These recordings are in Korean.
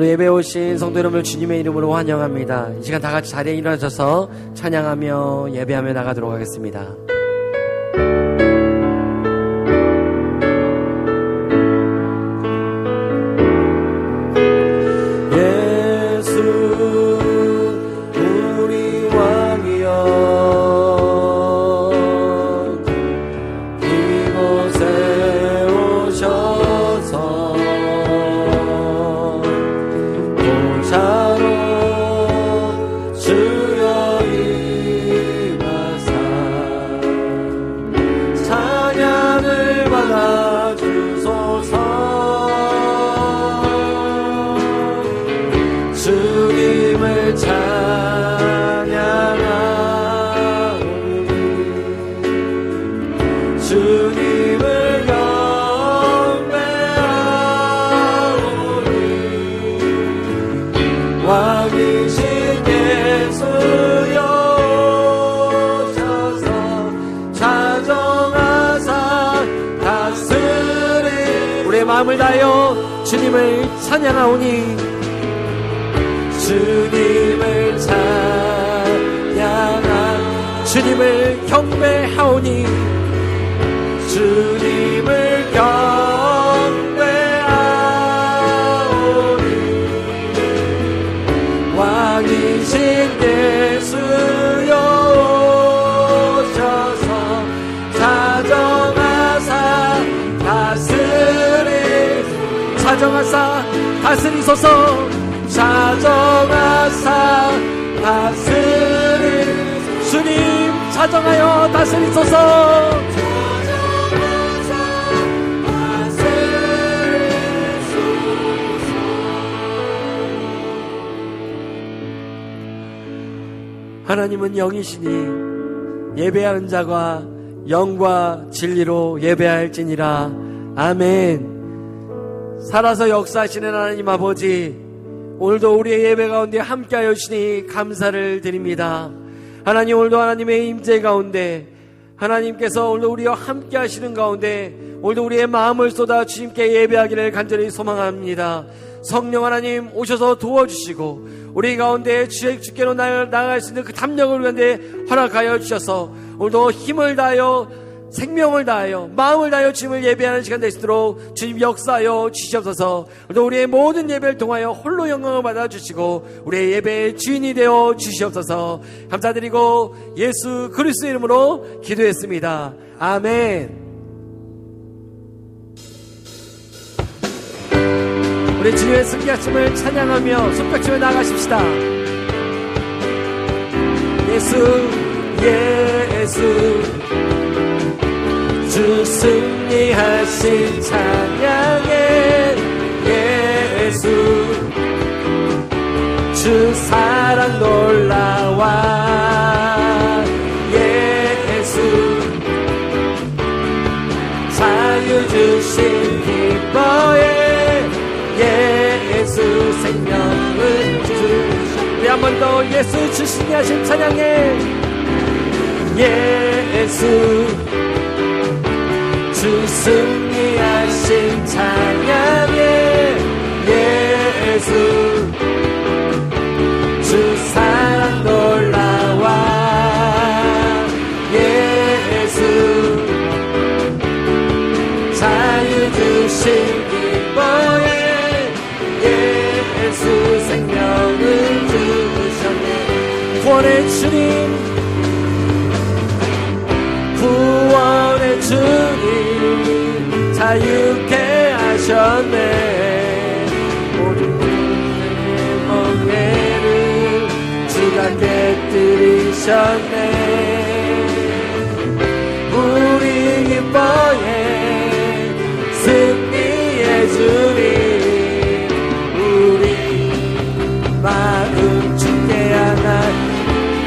오늘 예배에 오신 성도 여러분을 주님의 이름으로 환영합니다. 이 시간 다 같이 자리에 일어나셔서 찬양하며 예배하며 나가도록 하겠습니다. 마음을 다하여 주님을 찬양하오니 주님을 찬양하 주님을 경배하오니 주님을 경배하오니 왕이신 예수여 오셔서 자정하사 자정하사 다스리소서 자정하사 다스리 주님 자정하여 다스리소서 하나님은 영이시니 예배하는 자가 영과 진리로 예배할지니라. 아멘. 살아서 역사하시는 하나님 아버지, 오늘도 우리의 예배 가운데 함께하여 주시니 감사를 드립니다. 하나님, 오늘도 하나님의 임재 가운데 하나님께서 오늘도 우리와 함께하시는 가운데 오늘도 우리의 마음을 쏟아 주님께 예배하기를 간절히 소망합니다. 성령 하나님 오셔서 도와주시고 우리 가운데 주께로 나아갈 수 있는 그 담력을 위한데 허락하여 주셔서 오늘도 힘을 다하여 생명을 다하여 마음을 다하여 주님을 예배하는 시간 되시도록 주님 역사하여 주시옵소서. 또 우리의 모든 예배를 통하여 홀로 영광을 받아주시고 우리의 예배의 주인이 되어 주시옵소서. 감사드리고 예수 그리스도의 이름으로 기도했습니다. 아멘. 우리 주님의 승리하심을 찬양하며 손뼉치며 나가십시다. 예수 예수 주 승리하신 찬양해 예수 주 사랑 놀라와 예수 자유 주신 기뻐해 예수 생명을 주신 우리 한 번 더 예수 주 승리하신 찬양해 예수 주 승리하신 찬양해 예수 주 사랑 놀라와 예수 자유 주신 기뻐해 예수 생명을 주셨네. 구원의 주님 구원의 주님 자유케 하셨네. 모든 멍에를 주가 깨뜨리셨네. 우리 기뻐해 승리의 주님 우리 마음 주께 하나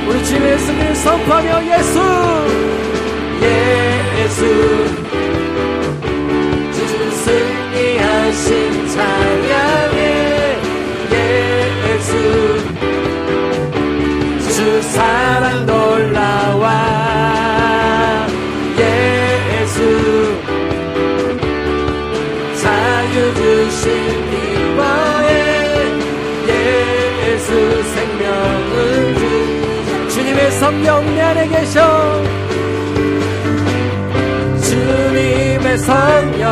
우리 주님의 승리를 선포하며 예수 예수 주 승리하신 찬양해 예수 주 사랑 놀라와 예수 자유 주신 기뻐해 주의 성령 내 안에 계셔. 주님의 성령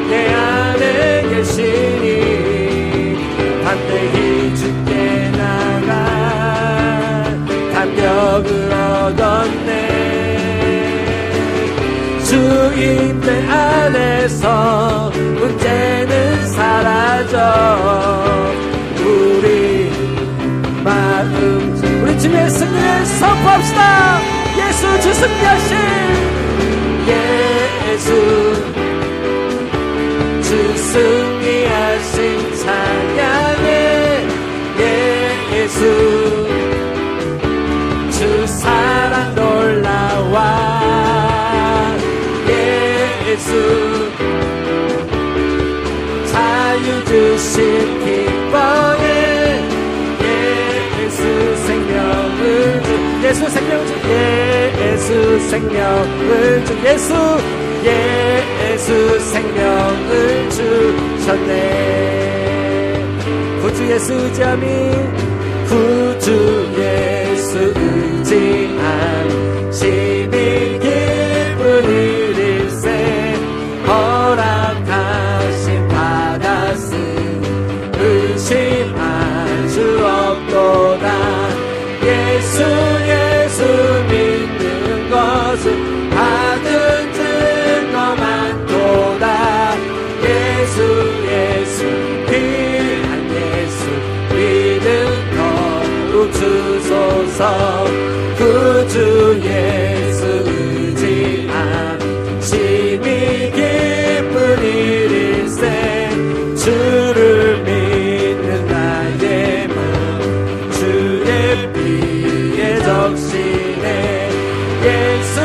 내 안에 계시니 담대히 주께 나가 담력을 얻었네. 주인 내 안에서 문제는 사라져. 우리 마음 우리 주님의 승리를 선포합시다. 예수 주 승리하신 예수 주 승리하신 찬양의 예수 주 사랑 놀라와 예수 자유 주신 기뻐해 예수 생명을 주 예수 생명을 주 예수 생명을 주 예수 생명을 주셨네. 구주 예수 의지함이 구주 예수 의지함 시민 기쁜 일일세 허락하신 받았음 의심할 수 없도다. 예수 믿는 것은 받은 증거 많도다. 예수 귀한 예수 믿음 더욱 주소서. 구주 예수 의지함 심히 기쁜 일일세 주를 믿는 나의 마음 주의 피에 적시네. 예수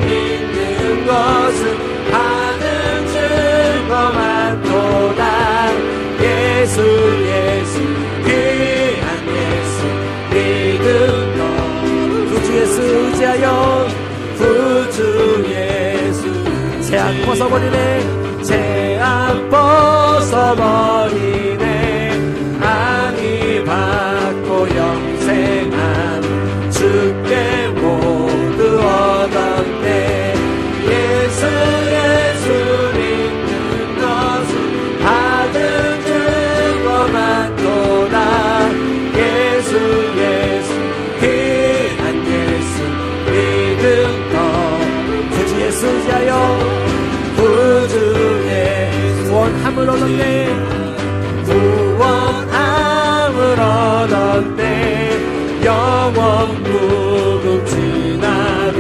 믿는 것은 하는 증거 많도다. 예수 귀한 예수 믿음 너 구주 예수 의지하여 구주 예수 죄악 벗어버리네. 죄악 벗어버리네. 안위 받고 영생한 주께 모두 얻었네. 예수 믿는 것은 받은 증거 많도다. 예수 귀한 예수 믿음 더 구주 예수 의지하여 구주 예수 구원함을 얻었네. 구원함을 얻었네. 영원 무궁지나도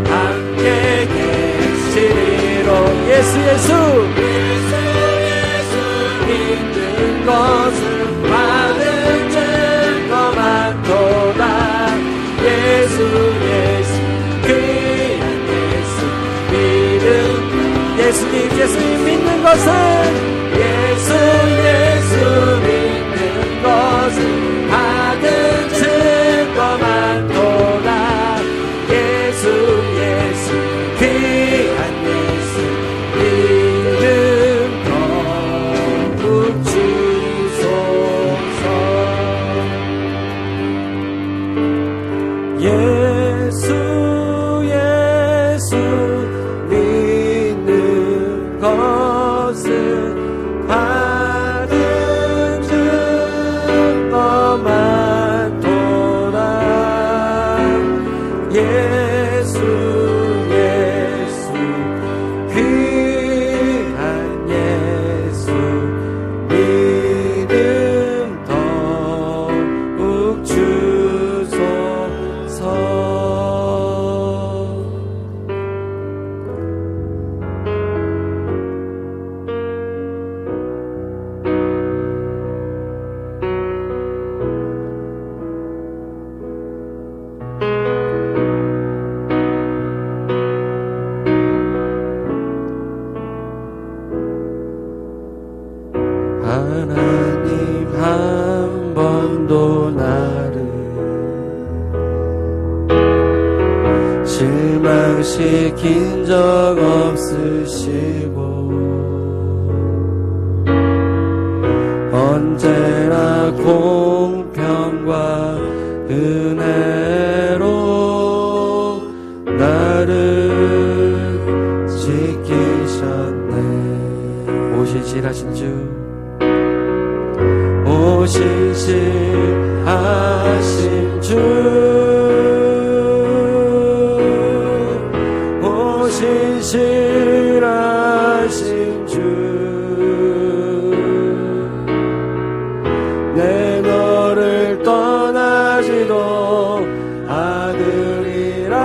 함께 계시리로. 예수 믿는 것은 받은 증거 많도다. 예수 귀한 예수 믿음 예수님 믿는 것은 예수 믿는 것은 받은 증거 많도다. 예수 귀한 예수 믿음 더욱 주소서. 예수 믿는 것은 받은 증거 많도다. 예수 귀한 예수 믿음 더욱 주소서. 하나님 한 번도 나를 실망시킨 적 없으시고 언제나 공평과 은혜로 나를 지키셨네. 오 신실하신 주, 오 신실하신 주, 오 신실하신 주, 내 너를 떠나지도 않으리라.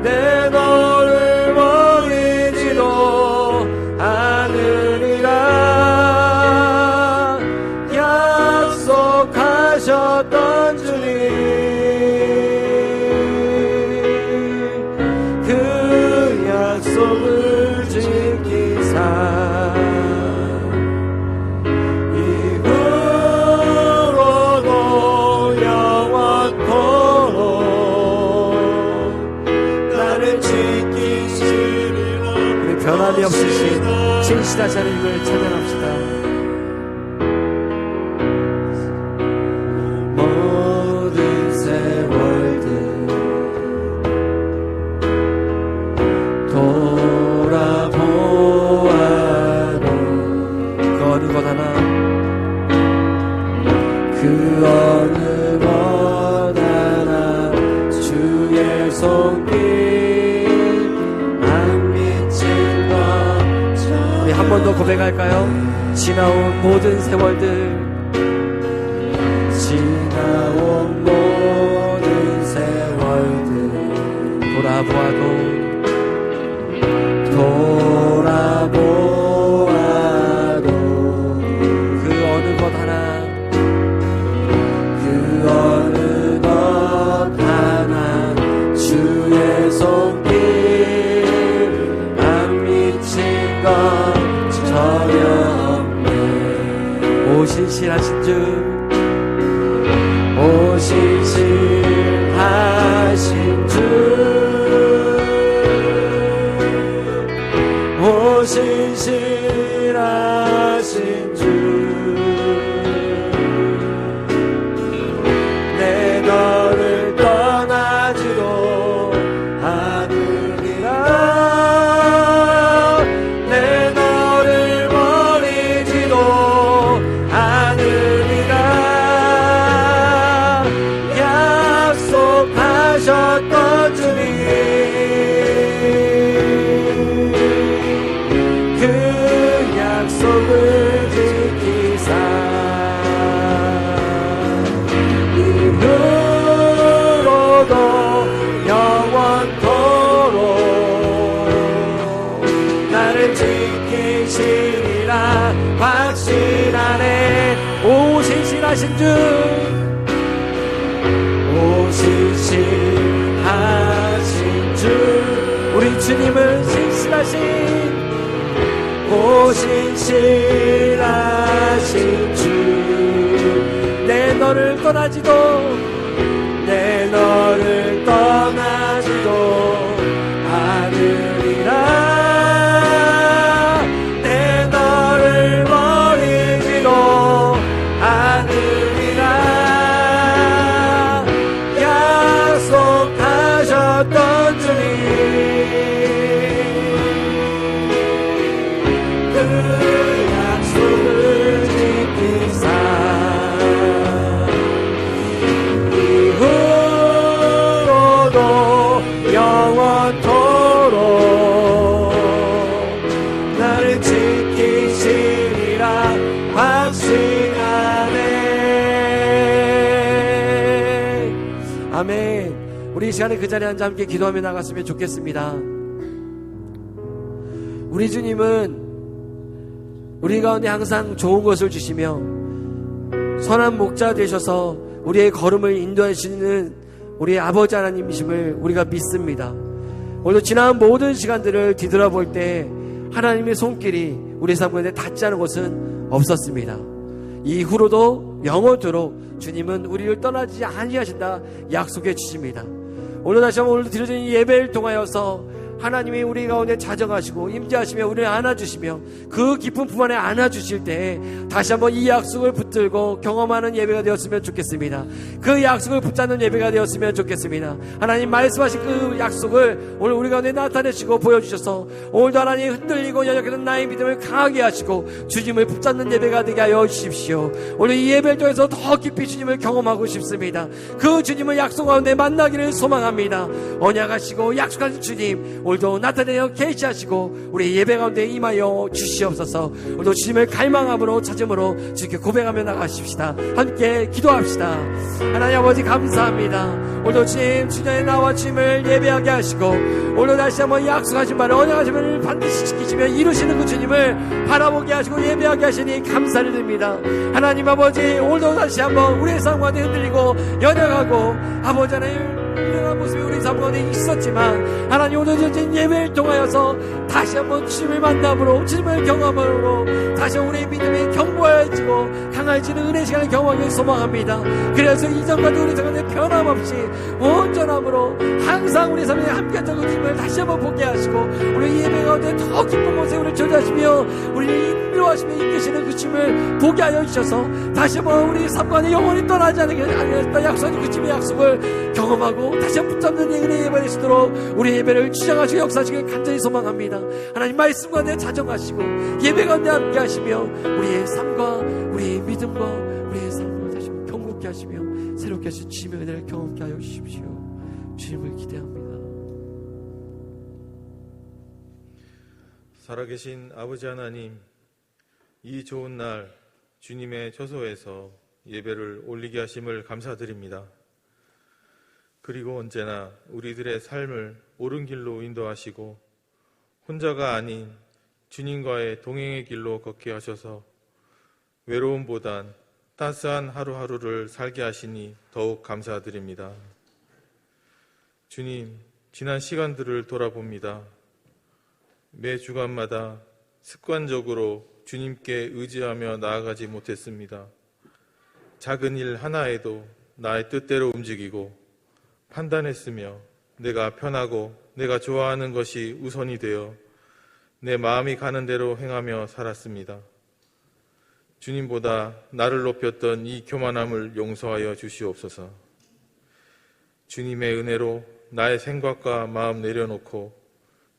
내 너를 버리지도 않으리라. 약속하셨던 주님, 그 약속을 지키사 변함이 없으신 신실하신 하나님을 찬양합시다. 모든 세월들 돌아보아도 그 어느 것 하나, 그 어느 것 하나 주의 손길 한 번 더 고백할까요? 지나온 모든 세월들, 지나온 모든 세월들 돌아보아도 그 어느 것 하나, 그 어느 것 하나 주의 손길 안 미친 것 전혀 없네. 오 신실하신 주, 오 신실하신 주, 오 신실하신 주, 내 너를 떠나지도 않으리라. 내 너를 버리지도 않으리라. 약속하셨던 주님, 그 약속을 지키사 이후로도 영원토록 나를 지키시리라 확신하네. 오 신실하신 주, 오 신실하신 주, 우리 주님은 신실하신, 오 신실하신 주, 내 너를 떠나지도, 내 너를 떠나지도 않으리라. 내 너를 버리지도 않으리라. 약속하셨던 주님, 그 약속을 지키사 이후로도 영원토록 나를 지키시리라 확신하네. 아멘. 우리 이 시간에 그 자리에 앉아 함께 기도하며 나갔으면 좋겠습니다. 우리 주님은 우리 가운데 항상 좋은 것을 주시며 선한 목자 되셔서 우리의 걸음을 인도하시는 우리 아버지 하나님이심을 우리가 믿습니다. 오늘도 지난 모든 시간들을 뒤돌아볼 때 하나님의 손길이 우리 삶 가운데 닿지 않은 것은 없었습니다. 이후로도 영원토록 주님은 우리를 떠나지 아니하신다 약속해 주십니다. 오늘 다시 한번 오늘도 드려진 이 예배를 통하여서 하나님이 우리 가운데 자정하시고 임재하시며 우리를 안아주시며 그 깊은 품 안에 안아주실 때 다시 한번 이 약속을 붙들고 경험하는 예배가 되었으면 좋겠습니다. 그 약속을 붙잡는 예배가 되었으면 좋겠습니다. 하나님 말씀하신 그 약속을 오늘 우리 가운데 나타내시고 보여주셔서 오늘도 하나님 흔들리고 연약했던 나의 믿음을 강하게 하시고 주님을 붙잡는 예배가 되게 하여 주십시오. 오늘 이 예배를 통해서 더 깊이 주님을 경험하고 싶습니다. 그 주님을 약속 가운데 만나기를 소망합니다. 언약하시고 약속하신 주님 오늘도 나타내어 계시하시고 우리 예배 가운데 임하여 주시옵소서. 오늘도 주님을 갈망함으로 찾음으로 주께 고백하며 나가십시다. 함께 기도합시다. 하나님 아버지 감사합니다. 오늘도 주님 주년에 나와 주님을 예배하게 하시고 오늘 다시 한번 약속하신 바를 언약하신 바를 반드시 지키시며 이루시는 그 주님을 바라보게 하시고 예배하게 하시니 감사를 드립니다. 하나님 아버지 오늘도 다시 한번 우리의 삶 가운데 흔들리고 연약하고 아버지 하나님 이러한 모습이 우리 삶 가운데 있었지만 하나님 오늘 전진 예배를 통하여서 다시 한번 주님을 만남으로 주님을 경험으로 다시 우리의 믿음이 견고해지고 강해지는 은혜 시간을 경험하길 소망합니다. 그래서 이전과도 우리 삶 가운데 변함없이 온전함으로 항상 우리 삶에 함께했던 그 주님을 다시 한번 보게 하시고 우리 예배 가운데 더 기쁜 곳에 우리를 초대하시며 우리를 인도하시며 이끄시는 그 주님을 보게 하여 주셔서 다시 한번 우리 삶 가운데 영원히 떠나지 않겠다 약속하신 그 주님의 약속을 경험하고 다시 한번 붙잡는 은혜의 예배가 되시도록 우리 예배를 주장하시고 역사하시길 간절히 소망합니다. 하나님 말씀 가운데 자정하시고 예배 가운데 함께 하시며 우리의 삶과 우리의 믿음과 우리의 삶을 다시 한번 경고케 하시며 새롭게 하신 주님의 은혜를 경험케 하여 주십시오. 주님을 기대합니다. 살아계신 아버지 하나님, 이 좋은 날 주님의 처소에서 예배를 올리게 하심을 감사드립니다. 그리고 언제나 우리들의 삶을 옳은 길로 인도하시고 혼자가 아닌 주님과의 동행의 길로 걷게 하셔서 외로움보단 따스한 하루하루를 살게 하시니 더욱 감사드립니다. 주님, 지난 시간들을 돌아봅니다. 매 주간마다 습관적으로 주님께 의지하며 나아가지 못했습니다. 작은 일 하나에도 나의 뜻대로 움직이고 판단했으며 내가 편하고 내가 좋아하는 것이 우선이 되어 내 마음이 가는 대로 행하며 살았습니다. 주님보다 나를 높였던 이 교만함을 용서하여 주시옵소서. 주님의 은혜로 나의 생각과 마음 내려놓고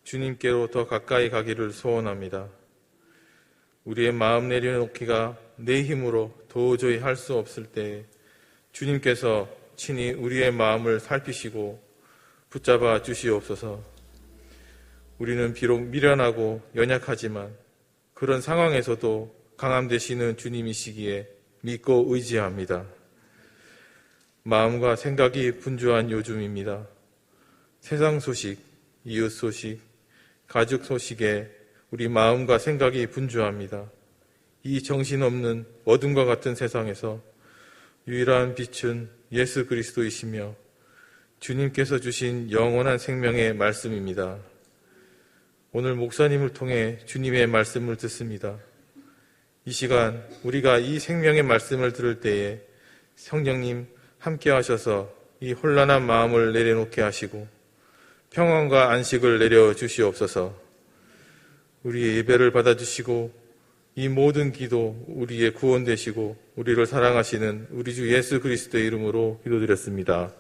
주님께로 더 가까이 가기를 소원합니다. 우리의 마음 내려놓기가 내 힘으로 도저히 할 수 없을 때 주님께서 친히 우리의 마음을 살피시고 붙잡아 주시옵소서. 우리는 비록 미련하고 연약하지만 그런 상황에서도 강함 되시는 주님이시기에 믿고 의지합니다. 마음과 생각이 분주한 요즘입니다. 세상 소식, 이웃 소식, 가족 소식에 우리 마음과 생각이 분주합니다. 이 정신없는 어둠과 같은 세상에서 유일한 빛은 예수 그리스도이시며 주님께서 주신 영원한 생명의 말씀입니다. 오늘 목사님을 통해 주님의 말씀을 듣습니다. 이 시간 우리가 이 생명의 말씀을 들을 때에 성령님 함께 하셔서 이 혼란한 마음을 내려놓게 하시고 평안과 안식을 내려주시옵소서. 우리의 예배를 받아주시고 이 모든 기도 우리의 구원 되시고 우리를 사랑하시는 우리 주 예수 그리스도의 이름으로 기도드렸습니다.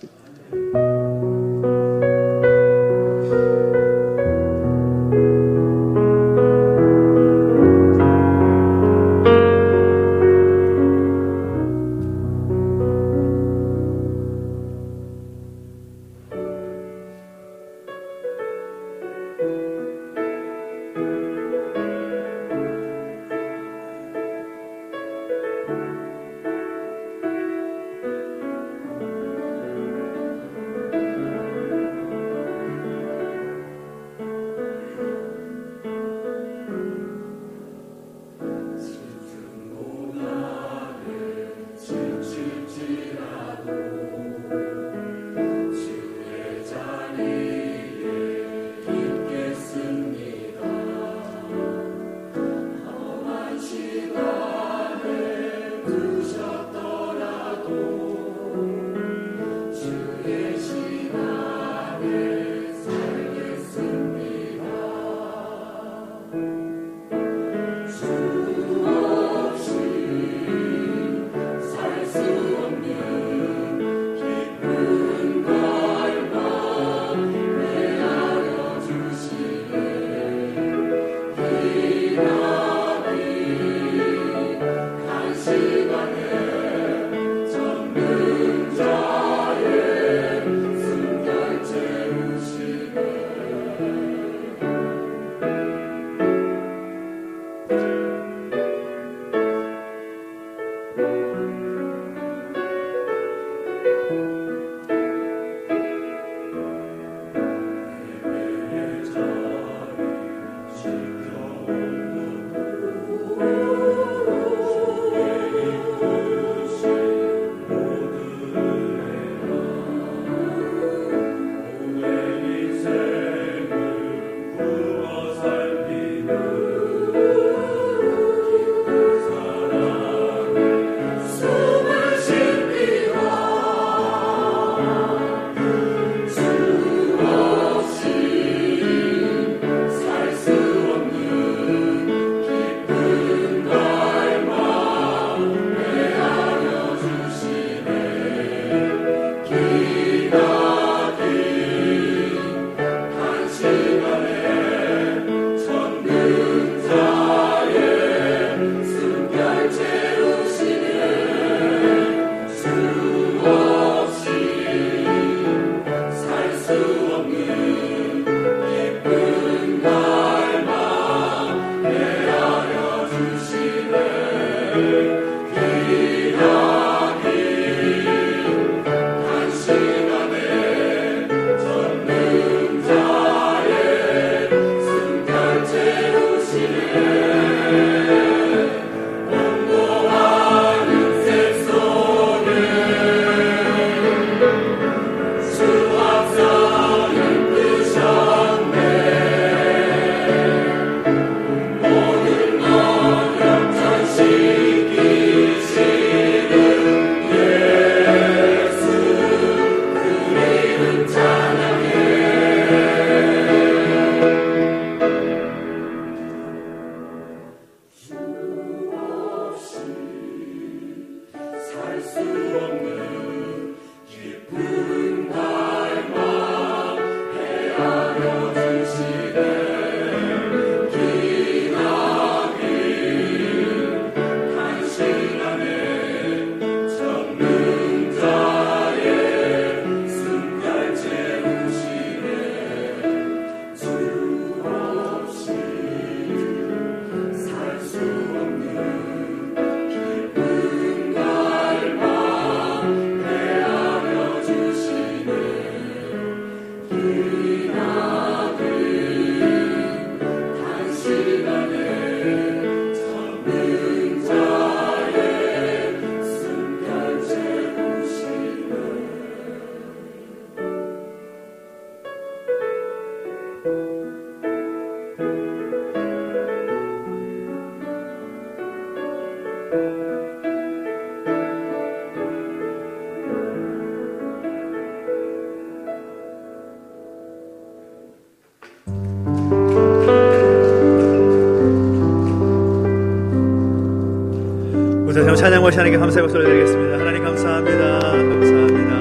찬양 모시 하나님께 감사의 박수를 드리겠습니다. 하나님 감사합니다. 감사합니다.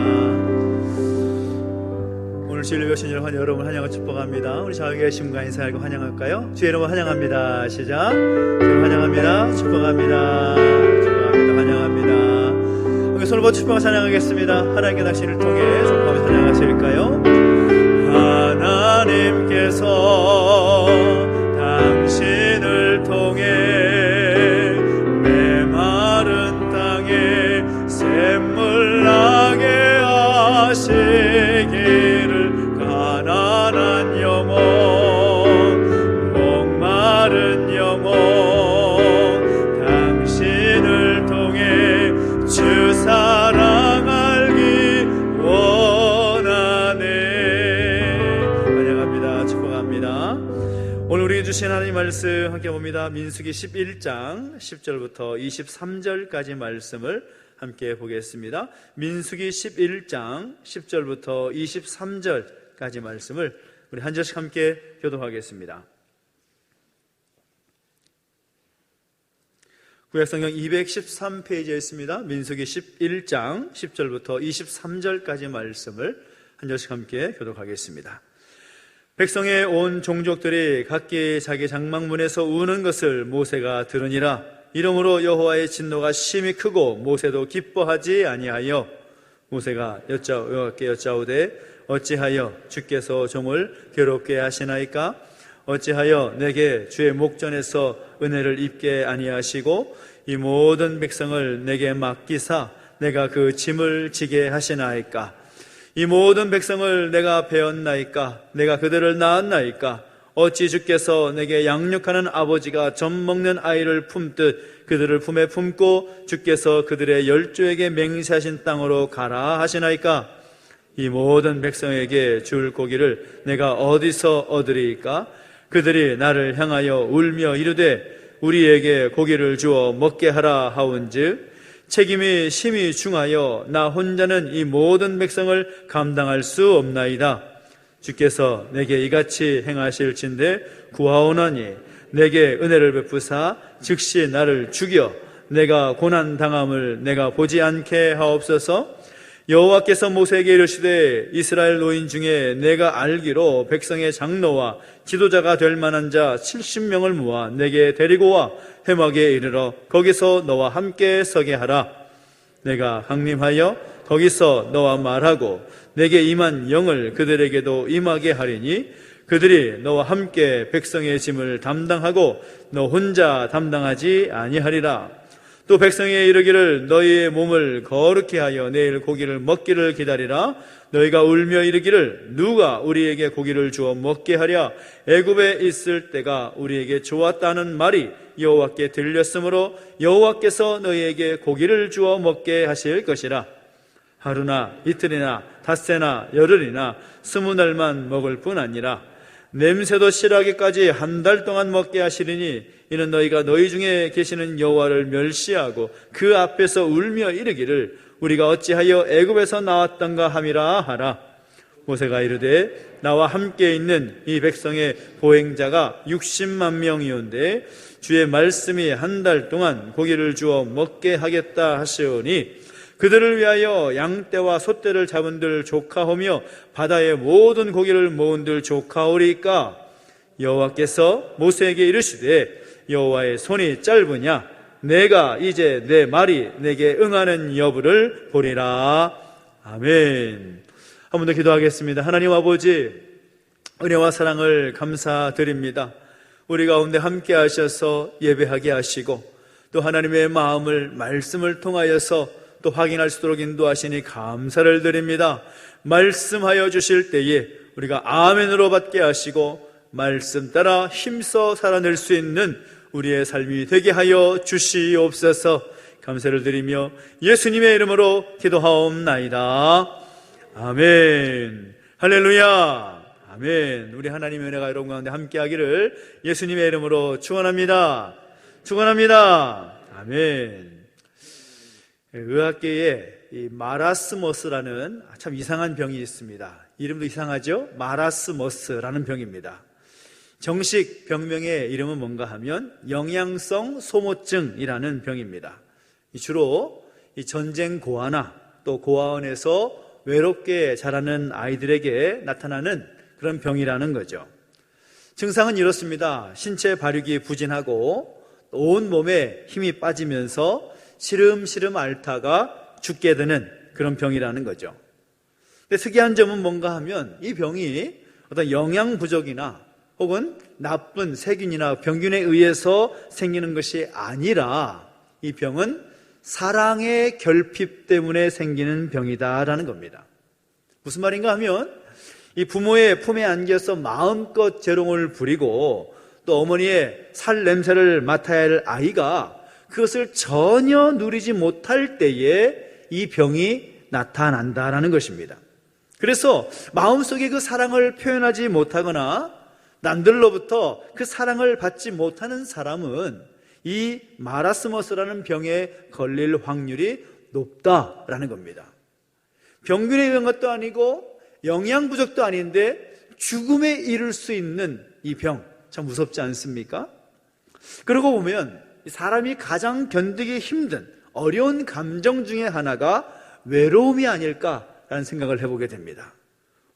오늘 주일을 배우신 여러분 환영을 축복합니다. 우리 좌우에 계신 분과 인사하고 환영할까요? 주의 이름으로 환영합니다. 시작. 주의 환영합니다. 축복합니다. 축복합니다. 환영합니다. 우리 손을 뻗고 축복하고 찬양하겠습니다. 하나님께 당신을 통해 축복하며 찬양하실까요? 하나님께서 당신을 통해 샘물 나게 하시기를 가난한 영혼 목마른 영혼 당신을 통해 주 사랑 알기 원하네. 환영합니다. 축복합니다. 오늘 우리에게 주신 하나님 말씀 함께 봅니다. 민수기 11장 10절부터 23절까지 말씀을 함께 보겠습니다. 민수기 11장 10절부터 23절까지 말씀을 우리 한 절씩 함께 교독하겠습니다. 구약성경 213페이지에 있습니다. 민수기 11장 10절부터 23절까지 말씀을 한 절씩 함께 교독하겠습니다. 백성의 온 종족들이 각기 자기 장막문에서 우는 것을 모세가 들으니라. 이러므로 여호와의 진노가 심히 크고 모세도 기뻐하지 아니하여 모세가 여호와께 여짜오되 어찌하여 주께서 종을 괴롭게 하시나이까? 어찌하여 내게 주의 목전에서 은혜를 입게 아니하시고 이 모든 백성을 내게 맡기사 내가 그 짐을 지게 하시나이까? 이 모든 백성을 내가 배웠나이까? 내가 그들을 낳았나이까? 어찌 주께서 내게 양육하는 아버지가 젖 먹는 아이를 품듯 그들을 품에 품고 주께서 그들의 열조에게 맹세하신 땅으로 가라 하시나이까? 이 모든 백성에게 줄 고기를 내가 어디서 얻으리이까? 그들이 나를 향하여 울며 이르되 우리에게 고기를 주어 먹게 하라 하온즉 책임이 심히 중하여 나 혼자는 이 모든 백성을 감당할 수 없나이다. 주께서 내게 이같이 행하실진대 구하오나니 내게 은혜를 베푸사 즉시 나를 죽여 내가 고난 당함을 내가 보지 않게 하옵소서. 여호와께서 모세에게 이르시되 이스라엘 노인 중에 내가 알기로 백성의 장로와 지도자가 될 만한 자 70명을 모아 내게 데리고 와 회막에 이르러 거기서 너와 함께 서게 하라. 내가 강림하여 거기서 너와 말하고 내게 임한 영을 그들에게도 임하게 하리니 그들이 너와 함께 백성의 짐을 담당하고 너 혼자 담당하지 아니하리라. 또 백성에 이르기를 너희의 몸을 거룩히 하여 내일 고기를 먹기를 기다리라. 너희가 울며 이르기를 누가 우리에게 고기를 주어 먹게 하랴? 애굽에 있을 때가 우리에게 좋았다는 말이 여호와께 들렸으므로 여호와께서 너희에게 고기를 주어 먹게 하실 것이라. 하루나 이틀이나 닷새나 열흘이나 20날만 먹을 뿐 아니라 냄새도 실하기까지 한 달 동안 먹게 하시리니 이는 너희가 너희 중에 계시는 여호와를 멸시하고 그 앞에서 울며 이르기를 우리가 어찌하여 애굽에서 나왔던가 함이라 하라. 모세가 이르되 나와 함께 있는 이 백성의 보행자가 60만 명이온데 주의 말씀이 한 달 동안 고기를 주어 먹게 하겠다 하시오니 그들을 위하여 양떼와 소떼를 잡은들 조카하며 바다의 모든 고기를 모은들 조카오리까? 여호와께서 모세에게 이르시되 여호와의 손이 짧으냐? 내가 이제 내 말이 내게 응하는 여부를 보리라. 아멘. 한 번 더 기도하겠습니다. 하나님 아버지, 은혜와 사랑을 감사드립니다. 우리 가운데 함께 하셔서 예배하게 하시고 또 하나님의 마음을 말씀을 통하여서 또 확인할 수 있도록 인도하시니 감사를 드립니다. 말씀하여 주실 때에 우리가 아멘으로 받게 하시고 말씀 따라 힘써 살아낼 수 있는 우리의 삶이 되게 하여 주시옵소서. 감사를 드리며 예수님의 이름으로 기도하옵나이다. 아멘. 할렐루야. 아멘. 우리 하나님의 은혜가 여러분 가운데 함께하기를 예수님의 이름으로 축원합니다. 축원합니다. 아멘. 의학계에 이 마라스머스라는 참 이상한 병이 있습니다. 이름도 이상하죠? 마라스머스라는 병입니다. 정식 병명의 이름은 뭔가 하면 영양성 소모증이라는 병입니다. 주로 이 전쟁 고아나 또 고아원에서 외롭게 자라는 아이들에게 나타나는 그런 병이라는 거죠. 증상은 이렇습니다. 신체 발육이 부진하고 온 몸에 힘이 빠지면서 시름시름 앓다가 죽게 되는 그런 병이라는 거죠. 근데 특이한 점은 뭔가 하면 이 병이 어떤 영양 부족이나 혹은 나쁜 세균이나 병균에 의해서 생기는 것이 아니라 이 병은 사랑의 결핍 때문에 생기는 병이다라는 겁니다. 무슨 말인가 하면 이 부모의 품에 안겨서 마음껏 재롱을 부리고 또 어머니의 살 냄새를 맡아야 할 아이가 그것을 전혀 누리지 못할 때에 이 병이 나타난다라는 것입니다. 그래서 마음속에 그 사랑을 표현하지 못하거나 남들로부터 그 사랑을 받지 못하는 사람은 이 마라스머스라는 병에 걸릴 확률이 높다라는 겁니다. 병균에 의한 것도 아니고 영양 부족도 아닌데 죽음에 이를 수 있는 이 병, 참 무섭지 않습니까? 그러고 보면 사람이 가장 견디기 힘든 어려운 감정 중에 하나가 외로움이 아닐까라는 생각을 해보게 됩니다.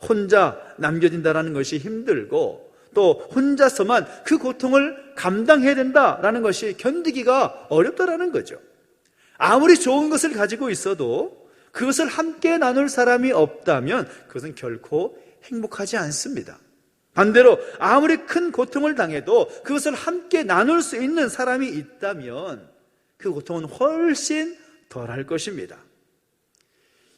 혼자 남겨진다는 것이 힘들고 또 혼자서만 그 고통을 감당해야 된다라는 것이 견디기가 어렵다라는 거죠. 아무리 좋은 것을 가지고 있어도 그것을 함께 나눌 사람이 없다면 그것은 결코 행복하지 않습니다. 반대로 아무리 큰 고통을 당해도 그것을 함께 나눌 수 있는 사람이 있다면 그 고통은 훨씬 덜할 것입니다.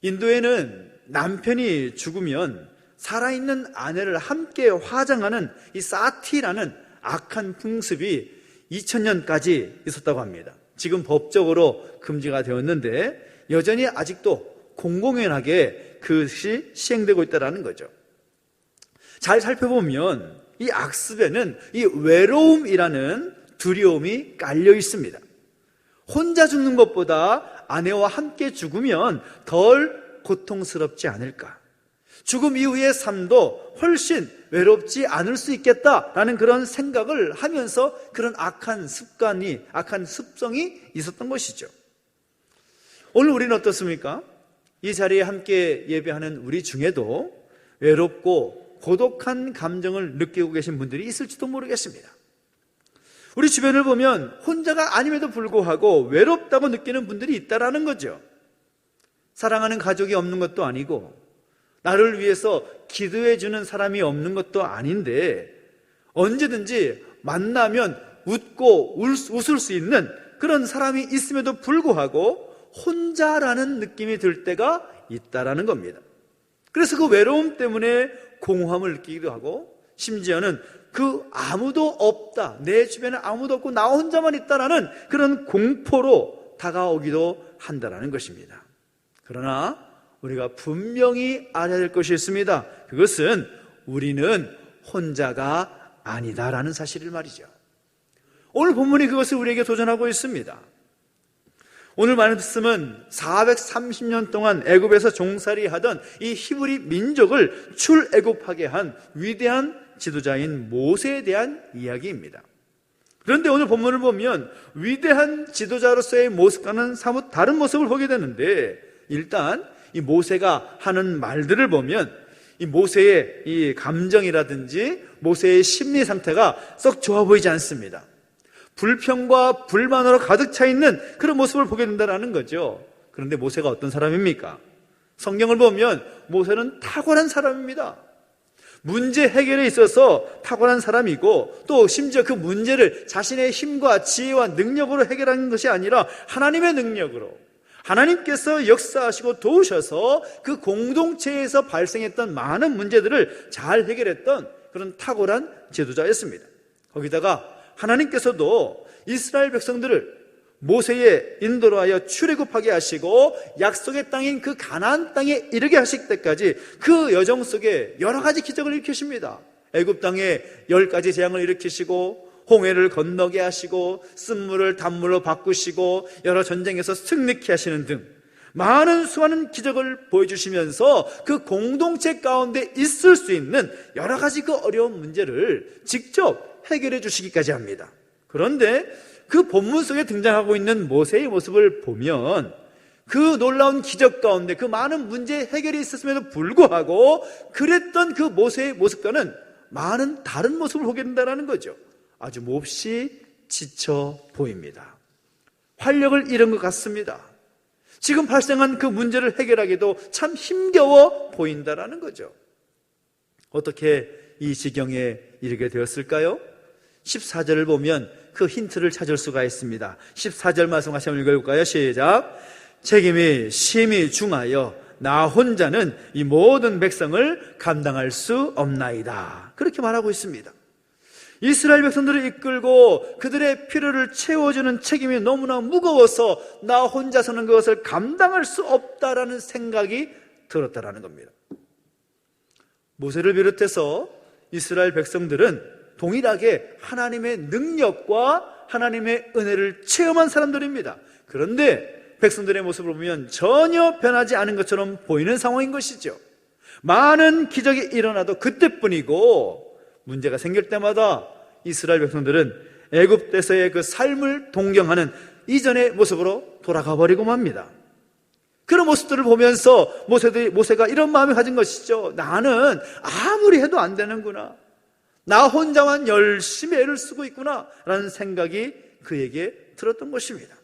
인도에는 남편이 죽으면 살아있는 아내를 함께 화장하는 이 사티라는 악한 풍습이 2000년까지 있었다고 합니다. 지금 법적으로 금지가 되었는데 여전히 아직도 공공연하게 그것이 시행되고 있다는 거죠. 잘 살펴보면 이 악습에는 이 외로움이라는 두려움이 깔려 있습니다. 혼자 죽는 것보다 아내와 함께 죽으면 덜 고통스럽지 않을까? 죽음 이후의 삶도 훨씬 외롭지 않을 수 있겠다라는 그런 생각을 하면서 그런 악한 습성이 있었던 것이죠. 오늘 우리는 어떻습니까? 이 자리에 함께 예배하는 우리 중에도 외롭고 고독한 감정을 느끼고 계신 분들이 있을지도 모르겠습니다. 우리 주변을 보면 혼자가 아님에도 불구하고 외롭다고 느끼는 분들이 있다라는 거죠. 사랑하는 가족이 없는 것도 아니고 나를 위해서 기도해 주는 사람이 없는 것도 아닌데 언제든지 만나면 웃고 웃을 수 있는 그런 사람이 있음에도 불구하고 혼자라는 느낌이 들 때가 있다라는 겁니다. 그래서 그 외로움 때문에 공허함을 느끼기도 하고 심지어는 그 아무도 없다, 내 주변에 아무도 없고 나 혼자만 있다라는 그런 공포로 다가오기도 한다라는 것입니다. 그러나 우리가 분명히 알아야 될 것이 있습니다. 그것은 우리는 혼자가 아니다라는 사실을 말이죠. 오늘 본문이 그것을 우리에게 도전하고 있습니다. 오늘 말씀은 430년 동안 애굽에서 종살이 하던 이 히브리 민족을 출애굽하게 한 위대한 지도자인 모세에 대한 이야기입니다. 그런데 오늘 본문을 보면 위대한 지도자로서의 모습과는 사뭇 다른 모습을 보게 되는데 일단 이 모세가 하는 말들을 보면 이 모세의 이 감정이라든지 모세의 심리 상태가 썩 좋아 보이지 않습니다. 불평과 불만으로 가득 차 있는 그런 모습을 보게 된다는 거죠. 그런데 모세가 어떤 사람입니까? 성경을 보면 모세는 탁월한 사람입니다. 문제 해결에 있어서 탁월한 사람이고 또 심지어 그 문제를 자신의 힘과 지혜와 능력으로 해결하는 것이 아니라 하나님의 능력으로 하나님께서 역사하시고 도우셔서 그 공동체에서 발생했던 많은 문제들을 잘 해결했던 그런 탁월한 지도자였습니다. 거기다가 하나님께서도 이스라엘 백성들을 모세의 인도로 하여 출애굽하게 하시고 약속의 땅인 그 가나안 땅에 이르게 하실 때까지 그 여정 속에 여러 가지 기적을 일으키십니다. 애굽 땅에 10가지 재앙을 일으키시고 홍해를 건너게 하시고 쓴물을 단물로 바꾸시고 여러 전쟁에서 승리케 하시는 등 많은 수많은 기적을 보여주시면서 그 공동체 가운데 있을 수 있는 여러 가지 그 어려운 문제를 직접 해결해 주시기까지 합니다. 그런데 그 본문 속에 등장하고 있는 모세의 모습을 보면 그 놀라운 기적 가운데 그 많은 문제 해결이 있었음에도 불구하고 그랬던 그 모세의 모습과는 많은 다른 모습을 보게 된다는 거죠. 아주 몹시 지쳐 보입니다. 활력을 잃은 것 같습니다. 지금 발생한 그 문제를 해결하기도 참 힘겨워 보인다는 거죠. 어떻게 이 지경에 이르게 되었을까요? 14절을 보면 그 힌트를 찾을 수가 있습니다. 14절 말씀 같이 한번 읽어볼까요? 시작. 책임이 심히 중하여 나 혼자는 이 모든 백성을 감당할 수 없나이다. 그렇게 말하고 있습니다. 이스라엘 백성들을 이끌고 그들의 필요를 채워주는 책임이 너무나 무거워서 나 혼자서는 그것을 감당할 수 없다라는 생각이 들었다라는 겁니다. 모세를 비롯해서 이스라엘 백성들은 동일하게 하나님의 능력과 하나님의 은혜를 체험한 사람들입니다. 그런데 백성들의 모습을 보면 전혀 변하지 않은 것처럼 보이는 상황인 것이죠. 많은 기적이 일어나도 그때뿐이고 문제가 생길 때마다 이스라엘 백성들은 애굽에서의 그 삶을 동경하는 이전의 모습으로 돌아가 버리고 맙니다. 그런 모습들을 보면서 모세가 이런 마음을 가진 것이죠. 나는 아무리 해도 안 되는구나. 나 혼자만 열심히 애를 쓰고 있구나 라는 생각이 그에게 들었던 것입니다.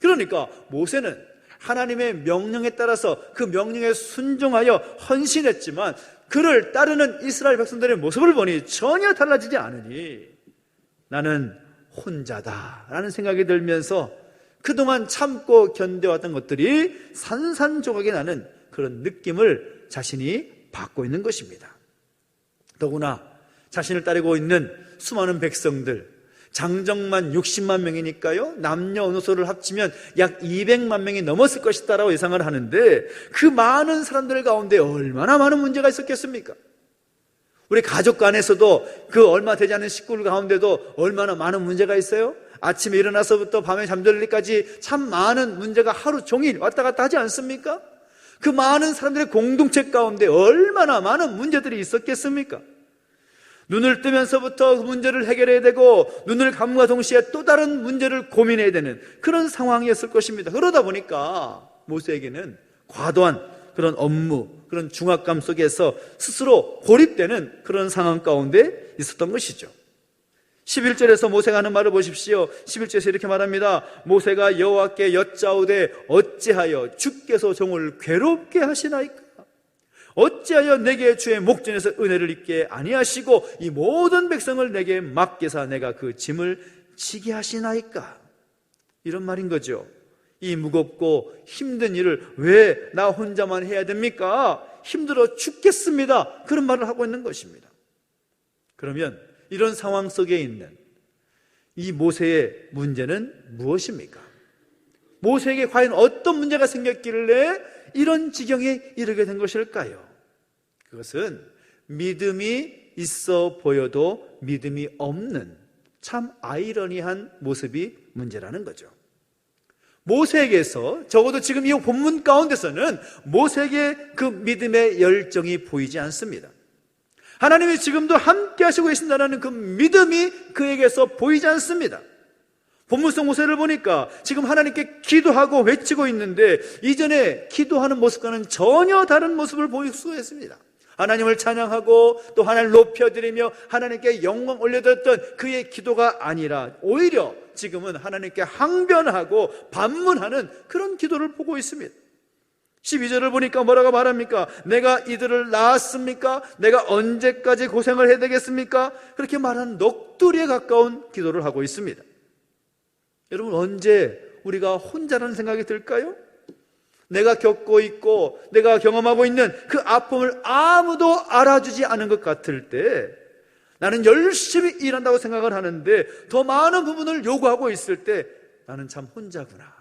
그러니까 모세는 하나님의 명령에 따라서 그 명령에 순종하여 헌신했지만 그를 따르는 이스라엘 백성들의 모습을 보니 전혀 달라지지 않으니 나는 혼자다 라는 생각이 들면서 그동안 참고 견뎌왔던 것들이 산산조각이 나는 그런 느낌을 자신이 받고 있는 것입니다. 더구나 자신을 따르고 있는 수많은 백성들, 장정만 60만 명이니까요, 남녀노소를 합치면 약 200만 명이 넘었을 것이다라고 예상을 하는데 그 많은 사람들 가운데 얼마나 많은 문제가 있었겠습니까? 우리 가족 간에서도 그 얼마 되지 않은 식구들 가운데도 얼마나 많은 문제가 있어요? 아침에 일어나서부터 밤에 잠들 때까지 참 많은 문제가 하루 종일 왔다 갔다 하지 않습니까? 그 많은 사람들의 공동체 가운데 얼마나 많은 문제들이 있었겠습니까? 눈을 뜨면서부터 그 문제를 해결해야 되고 눈을 감과 동시에 또 다른 문제를 고민해야 되는 그런 상황이었을 것입니다. 그러다 보니까 모세에게는 과도한 그런 업무, 그런 중압감 속에서 스스로 고립되는 그런 상황 가운데 있었던 것이죠. 11절에서 모세가 하는 말을 보십시오. 11절에서 이렇게 말합니다. 모세가 여호와께 여짜오되 어찌하여 주께서 종을 괴롭게 하시나이까? 어찌하여 내게 주의 목전에서 은혜를 입게 아니하시고 이 모든 백성을 내게 맡기사 내가 그 짐을 지게 하시나이까? 이런 말인 거죠. 이 무겁고 힘든 일을 왜 나 혼자만 해야 됩니까? 힘들어 죽겠습니다. 그런 말을 하고 있는 것입니다. 그러면 이런 상황 속에 있는 이 모세의 문제는 무엇입니까? 모세에게 과연 어떤 문제가 생겼길래 이런 지경에 이르게 된 것일까요? 그것은 믿음이 있어 보여도 믿음이 없는 참 아이러니한 모습이 문제라는 거죠. 모세에게서 적어도 지금 이 본문 가운데서는 모세에게 그 믿음의 열정이 보이지 않습니다. 하나님이 지금도 함께 하시고 계신다는 그 믿음이 그에게서 보이지 않습니다. 본문 속 모세를 보니까 지금 하나님께 기도하고 외치고 있는데 이전에 기도하는 모습과는 전혀 다른 모습을 보일 수가 있습니다. 하나님을 찬양하고 또 하나님을 높여드리며 하나님께 영광 올려드렸던 그의 기도가 아니라 오히려 지금은 하나님께 항변하고 반문하는 그런 기도를 보고 있습니다. 12절을 보니까 뭐라고 말합니까? 내가 이들을 낳았습니까? 내가 언제까지 고생을 해야 되겠습니까? 그렇게 말하는 넋두리에 가까운 기도를 하고 있습니다. 여러분, 언제 우리가 혼자라는 생각이 들까요? 내가 겪고 있고 내가 경험하고 있는 그 아픔을 아무도 알아주지 않은 것 같을 때 나는 열심히 일한다고 생각을 하는데 더 많은 부분을 요구하고 있을 때 나는 참 혼자구나.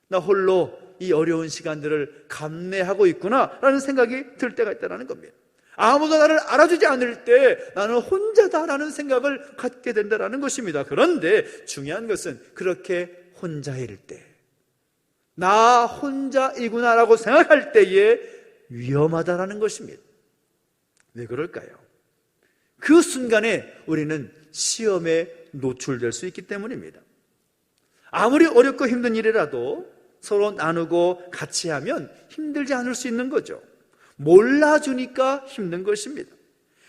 나 홀로 이 어려운 시간들을 감내하고 있구나 라는 생각이 들 때가 있다는 겁니다. 아무도 나를 알아주지 않을 때 나는 혼자다라는 생각을 갖게 된다는 것입니다. 그런데 중요한 것은 그렇게 혼자일 때, 나 혼자이구나라고 생각할 때에 위험하다라는 것입니다. 왜 그럴까요? 그 순간에 우리는 시험에 노출될 수 있기 때문입니다. 아무리 어렵고 힘든 일이라도 서로 나누고 같이 하면 힘들지 않을 수 있는 거죠. 몰라주니까 힘든 것입니다.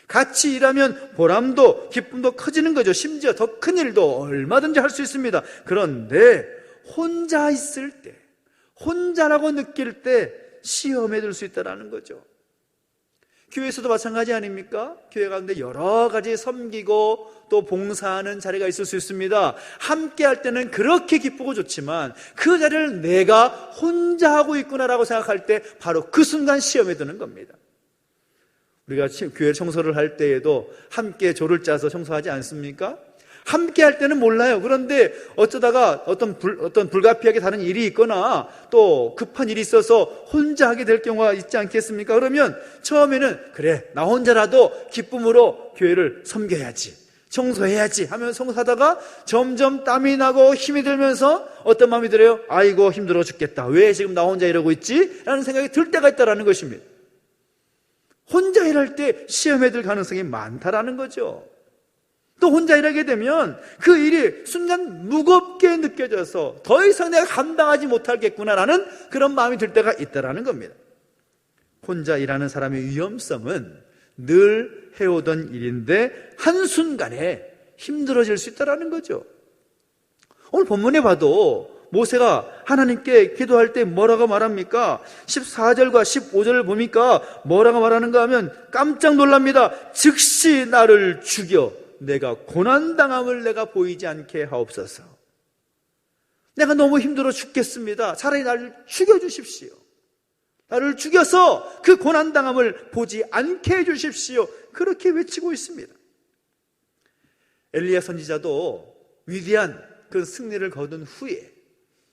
같이 일하면 보람도 기쁨도 커지는 거죠. 심지어 더 큰 일도 얼마든지 할 수 있습니다. 그런데 혼자 있을 때, 혼자라고 느낄 때 시험에 들 수 있다는 거죠. 교회에서도 마찬가지 아닙니까? 교회 가운데 여러 가지 섬기고 또 봉사하는 자리가 있을 수 있습니다. 함께 할 때는 그렇게 기쁘고 좋지만 그 자리를 내가 혼자 하고 있구나라고 생각할 때 바로 그 순간 시험에 드는 겁니다. 우리가 교회 청소를 할 때에도 함께 조를 짜서 청소하지 않습니까? 함께 할 때는 몰라요. 그런데 어쩌다가 어떤 불가피하게 다른 일이 있거나 또 급한 일이 있어서 혼자 하게 될 경우가 있지 않겠습니까? 그러면 처음에는 그래, 나 혼자라도 기쁨으로 교회를 섬겨야지, 청소해야지 하면서 청소하다가 점점 땀이 나고 힘이 들면서 어떤 마음이 들어요? 아이고 힘들어 죽겠다. 왜 지금 나 혼자 이러고 있지? 라는 생각이 들 때가 있다는 것입니다. 혼자 일할 때 시험에 들 가능성이 많다라는 거죠. 또 혼자 일하게 되면 그 일이 순간 무겁게 느껴져서 더 이상 내가 감당하지 못하겠구나라는 그런 마음이 들 때가 있다라는 겁니다. 혼자 일하는 사람의 위험성은 늘 해오던 일인데 한순간에 힘들어질 수 있다라는 거죠. 오늘 본문에 봐도 모세가 하나님께 기도할 때 뭐라고 말합니까? 14절과 15절을 보니까 뭐라고 말하는가 하면 깜짝 놀랍니다. 즉시 나를 죽여 내가 고난당함을 내가 보이지 않게 하옵소서. 내가 너무 힘들어 죽겠습니다. 차라리 나를 죽여주십시오. 나를 죽여서 그 고난당함을 보지 않게 해주십시오. 그렇게 외치고 있습니다. 엘리야 선지자도 위대한 그 승리를 거둔 후에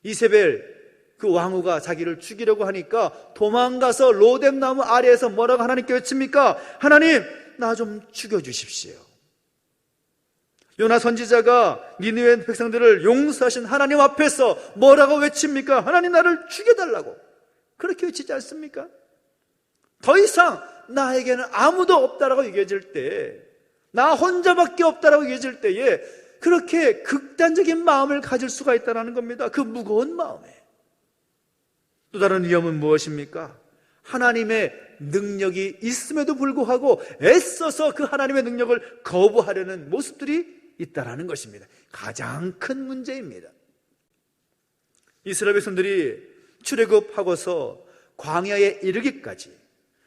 이세벨 그 왕후가 자기를 죽이려고 하니까 도망가서 로뎀나무 아래에서 뭐라고 하나님께 외칩니까? 하나님, 나 좀 죽여주십시오. 요나 선지자가 니느웨 백성들을 용서하신 하나님 앞에서 뭐라고 외칩니까? 하나님, 나를 죽여달라고. 그렇게 외치지 않습니까? 더 이상 나에게는 아무도 없다라고 얘기해질 때, 나 혼자밖에 없다라고 얘기해질 때에 그렇게 극단적인 마음을 가질 수가 있다는 겁니다. 그 무거운 마음에. 또 다른 위험은 무엇입니까? 하나님의 능력이 있음에도 불구하고 애써서 그 하나님의 능력을 거부하려는 모습들이 있다는 것입니다. 가장 큰 문제입니다. 이스라엘 백성들이 출애굽하고서 광야에 이르기까지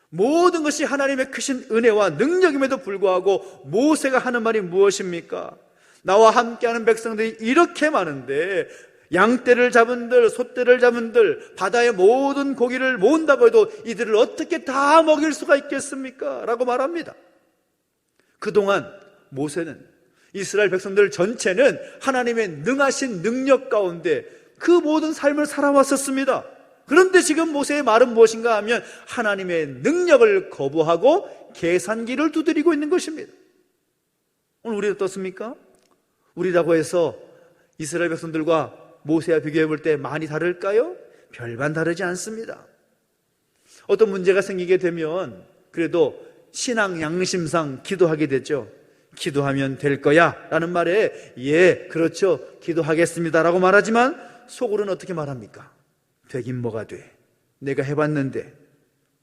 모든 것이 하나님의 크신 은혜와 능력임에도 불구하고 모세가 하는 말이 무엇입니까? 나와 함께하는 백성들이 이렇게 많은데 양떼를 잡은들, 소떼를 잡은들, 바다의 모든 고기를 모은다고 해도 이들을 어떻게 다 먹일 수가 있겠습니까? 라고 말합니다. 그동안 모세는 이스라엘 백성들 전체는 하나님의 능하신 능력 가운데 그 모든 삶을 살아왔었습니다. 그런데 지금 모세의 말은 무엇인가 하면 하나님의 능력을 거부하고 계산기를 두드리고 있는 것입니다. 오늘 우리 어떻습니까? 우리라고 해서 이스라엘 백성들과 모세와 비교해 볼 때 많이 다를까요? 별반 다르지 않습니다. 어떤 문제가 생기게 되면 그래도 신앙 양심상 기도하게 되죠. 기도하면 될 거야 라는 말에 예, 그렇죠, 기도하겠습니다 라고 말하지만 속으로는 어떻게 말합니까? 되긴 뭐가 돼, 내가 해봤는데.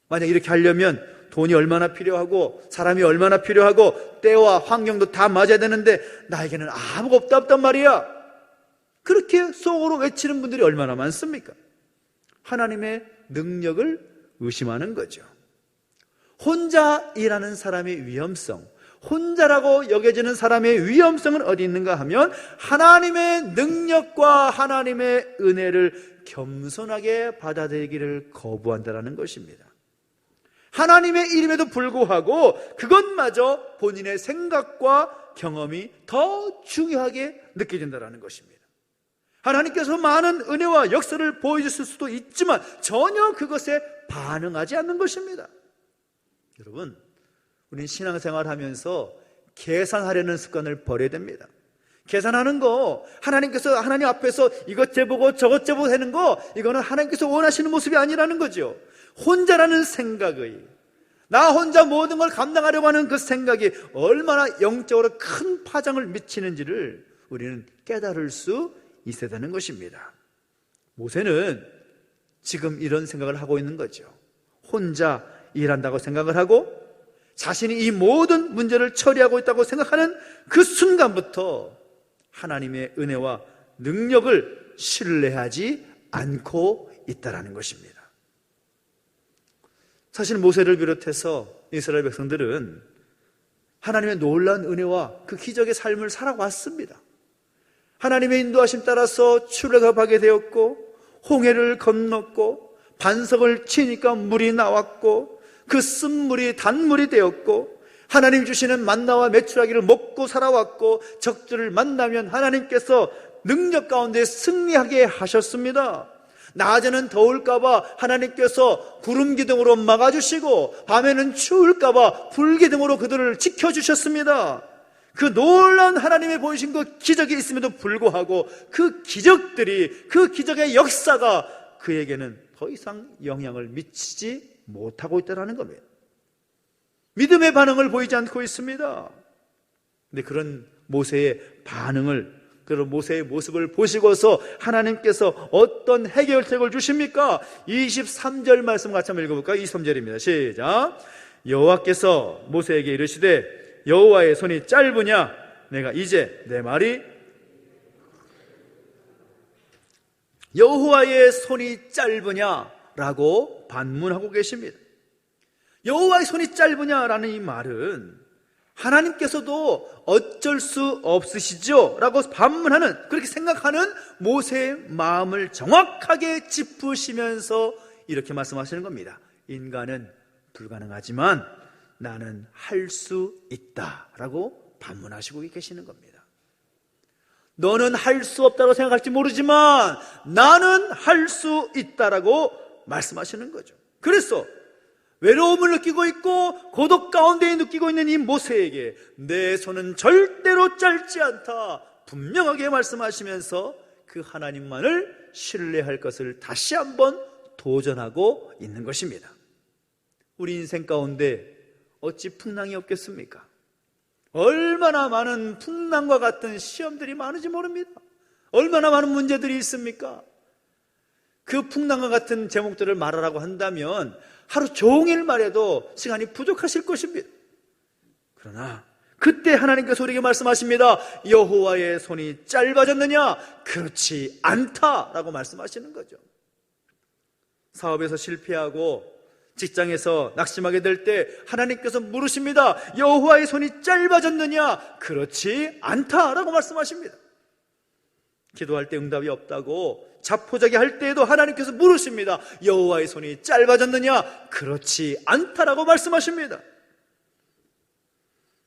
만약 이렇게 하려면 돈이 얼마나 필요하고 사람이 얼마나 필요하고 때와 환경도 다 맞아야 되는데 나에게는 아무것도 없단 말이야. 그렇게 속으로 외치는 분들이 얼마나 많습니까? 하나님의 능력을 의심하는 거죠. 혼자 일하는 사람의 위험성, 혼자라고 여겨지는 사람의 위험성은 어디 있는가 하면 하나님의 능력과 하나님의 은혜를 겸손하게 받아들이기를 거부한다는 것입니다. 하나님의 이름에도 불구하고 그것마저 본인의 생각과 경험이 더 중요하게 느껴진다는 것입니다. 하나님께서 많은 은혜와 역사를 보여주실 수도 있지만 전혀 그것에 반응하지 않는 것입니다. 여러분, 우리는 신앙생활 하면서 계산하려는 습관을 버려야 됩니다. 계산하는 거, 하나님께서 하나님 앞에서 이것 재보고 저것 재보고 하는 거, 이거는 하나님께서 원하시는 모습이 아니라는 거죠. 혼자라는 생각의, 나 혼자 모든 걸 감당하려고 하는 그 생각이 얼마나 영적으로 큰 파장을 미치는지를 우리는 깨달을 수 있어야 되는 것입니다. 모세는 지금 이런 생각을 하고 있는 거죠. 혼자 일한다고 생각을 하고 자신이 이 모든 문제를 처리하고 있다고 생각하는 그 순간부터 하나님의 은혜와 능력을 신뢰하지 않고 있다는 것입니다. 사실 모세를 비롯해서 이스라엘 백성들은 하나님의 놀라운 은혜와 그 기적의 삶을 살아왔습니다. 하나님의 인도하심 따라서 출애굽하게 되었고, 홍해를 건넜고, 반석을 치니까 물이 나왔고, 그 쓴물이 단물이 되었고, 하나님 주시는 만나와 메추라기를 먹고 살아왔고, 적들을 만나면 하나님께서 능력 가운데 승리하게 하셨습니다. 낮에는 더울까봐 하나님께서 구름 기둥으로 막아주시고, 밤에는 추울까봐 불 기둥으로 그들을 지켜주셨습니다. 그 놀라운 하나님의 보이신 그 기적이 있음에도 불구하고 그 기적들이, 그 기적의 역사가 그에게는 더 이상 영향을 미치지 못하고 있다는 겁니다. 믿음의 반응을 보이지 않고 있습니다. 근데 그런 모세의 반응을, 그런 모세의 모습을 보시고서 하나님께서 어떤 해결책을 주십니까? 23절 말씀 같이 한번 읽어볼까요? 23절입니다. 시작. 여호와께서 모세에게 이르시되 여호와의 손이 짧으냐? 내가 이제 내 말이 여호와의 손이 짧으냐라고 반문하고 계십니다. 여호와의 손이 짧으냐라는 이 말은 하나님께서도 어쩔 수 없으시죠? 라고 반문하는, 그렇게 생각하는 모세의 마음을 정확하게 짚으시면서 이렇게 말씀하시는 겁니다. 인간은 불가능하지만 나는 할 수 있다 라고 반문하시고 계시는 겁니다. 너는 할 수 없다고 생각할지 모르지만 나는 할 수 있다라고 말씀하시는 거죠. 그래서 외로움을 느끼고 있고 고독 가운데 느끼고 있는 이 모세에게 내 손은 절대로 짧지 않다 분명하게 말씀하시면서 그 하나님만을 신뢰할 것을 다시 한번 도전하고 있는 것입니다. 우리 인생 가운데 어찌 풍랑이 없겠습니까? 얼마나 많은 풍랑과 같은 시험들이 많은지 모릅니다. 얼마나 많은 문제들이 있습니까? 그 풍랑과 같은 제목들을 말하라고 한다면 하루 종일 말해도 시간이 부족하실 것입니다. 그러나 그때 하나님께서 우리에게 말씀하십니다. 여호와의 손이 짧아졌느냐? 그렇지 않다라고 말씀하시는 거죠. 사업에서 실패하고 직장에서 낙심하게 될 때 하나님께서 물으십니다. 여호와의 손이 짧아졌느냐? 그렇지 않다라고 말씀하십니다. 기도할 때 응답이 없다고 자포자기 할 때에도 하나님께서 물으십니다. 여호와의 손이 짧아졌느냐? 그렇지 않다라고 말씀하십니다.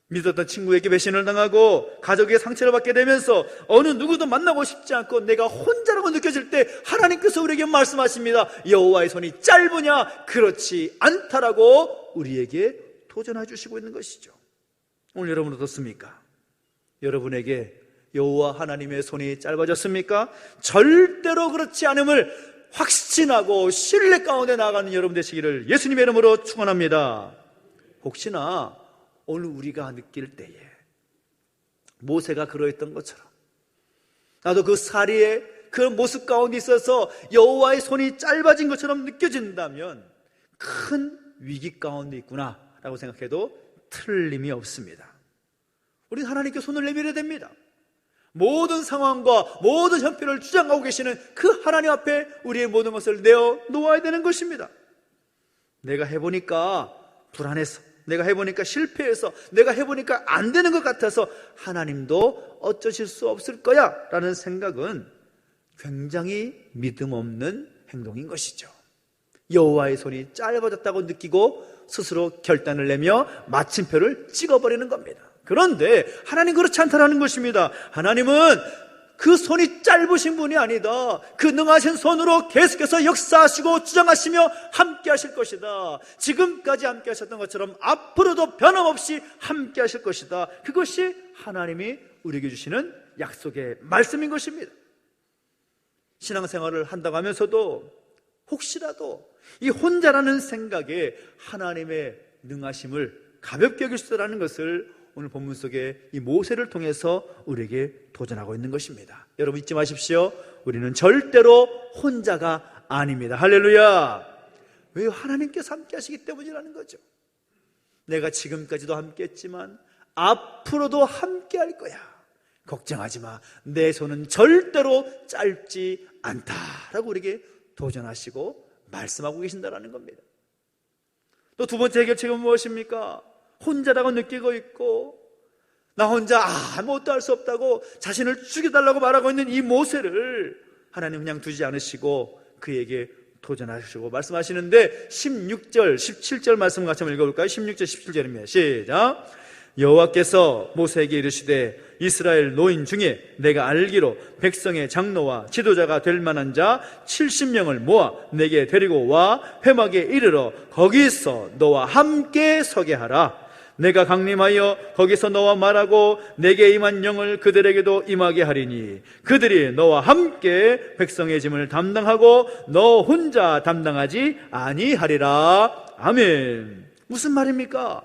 믿었던 친구에게 배신을 당하고 가족에게 상처를 받게 되면서 어느 누구도 만나고 싶지 않고 내가 혼자라고 느껴질 때 하나님께서 우리에게 말씀하십니다. 여호와의 손이 짧으냐? 그렇지 않다라고 우리에게 도전해 주시고 있는 것이죠. 오늘 여러분 어떻습니까? 여러분에게 여호와 하나님의 손이 짧아졌습니까? 절대로 그렇지 않음을 확신하고 신뢰 가운데 나아가는 여러분 되시기를 예수님의 이름으로 축원합니다. 혹시나 오늘 우리가 느낄 때에 모세가 그러했던 것처럼 나도 그 사리의 그 모습 가운데 있어서 여호와의 손이 짧아진 것처럼 느껴진다면 큰 위기 가운데 있구나 라고 생각해도 틀림이 없습니다. 우리는 하나님께 손을 내밀어야 됩니다. 모든 상황과 모든 형편을 주장하고 계시는 그 하나님 앞에 우리의 모든 것을 내어놓아야 되는 것입니다. 내가 해보니까 불안해서, 내가 해보니까 실패해서, 내가 해보니까 안 되는 것 같아서 하나님도 어쩌실 수 없을 거야 라는 생각은 굉장히 믿음 없는 행동인 것이죠. 여호와의 손이 짧아졌다고 느끼고 스스로 결단을 내며 마침표를 찍어버리는 겁니다. 그런데 하나님 그렇지 않다라는 것입니다. 하나님은 그 손이 짧으신 분이 아니다. 그 능하신 손으로 계속해서 역사하시고 주장하시며 함께 하실 것이다. 지금까지 함께 하셨던 것처럼 앞으로도 변함없이 함께 하실 것이다. 그것이 하나님이 우리에게 주시는 약속의 말씀인 것입니다. 신앙생활을 한다고 하면서도 혹시라도 이 혼자라는 생각에 하나님의 능하심을 가볍게 여길 수 있다는 것을 오늘 본문 속에 이 모세를 통해서 우리에게 도전하고 있는 것입니다. 여러분 잊지 마십시오. 우리는 절대로 혼자가 아닙니다. 할렐루야. 왜요? 하나님께서 함께 하시기 때문이라는 거죠. 내가 지금까지도 함께 했지만 앞으로도 함께 할 거야. 걱정하지 마. 내 손은 절대로 짧지 않다라고 우리에게 도전하시고 말씀하고 계신다라는 겁니다. 또 두 번째 해결책은 무엇입니까? 혼자라고 느끼고 있고 나 혼자 아무것도 할 수 없다고 자신을 죽여달라고 말하고 있는 이 모세를 하나님 그냥 두지 않으시고 그에게 도전하시고 말씀하시는데 16절, 17절 말씀 같이 한번 읽어볼까요? 16절, 17절입니다. 시작. 여호와께서 모세에게 이르시되 이스라엘 노인 중에 내가 알기로 백성의 장로와 지도자가 될 만한 자 70명을 모아 내게 데리고 와 회막에 이르러 거기서 너와 함께 서게 하라. 내가 강림하여 거기서 너와 말하고 내게 임한 영을 그들에게도 임하게 하리니 그들이 너와 함께 백성의 짐을 담당하고 너 혼자 담당하지 아니하리라. 아멘. 무슨 말입니까?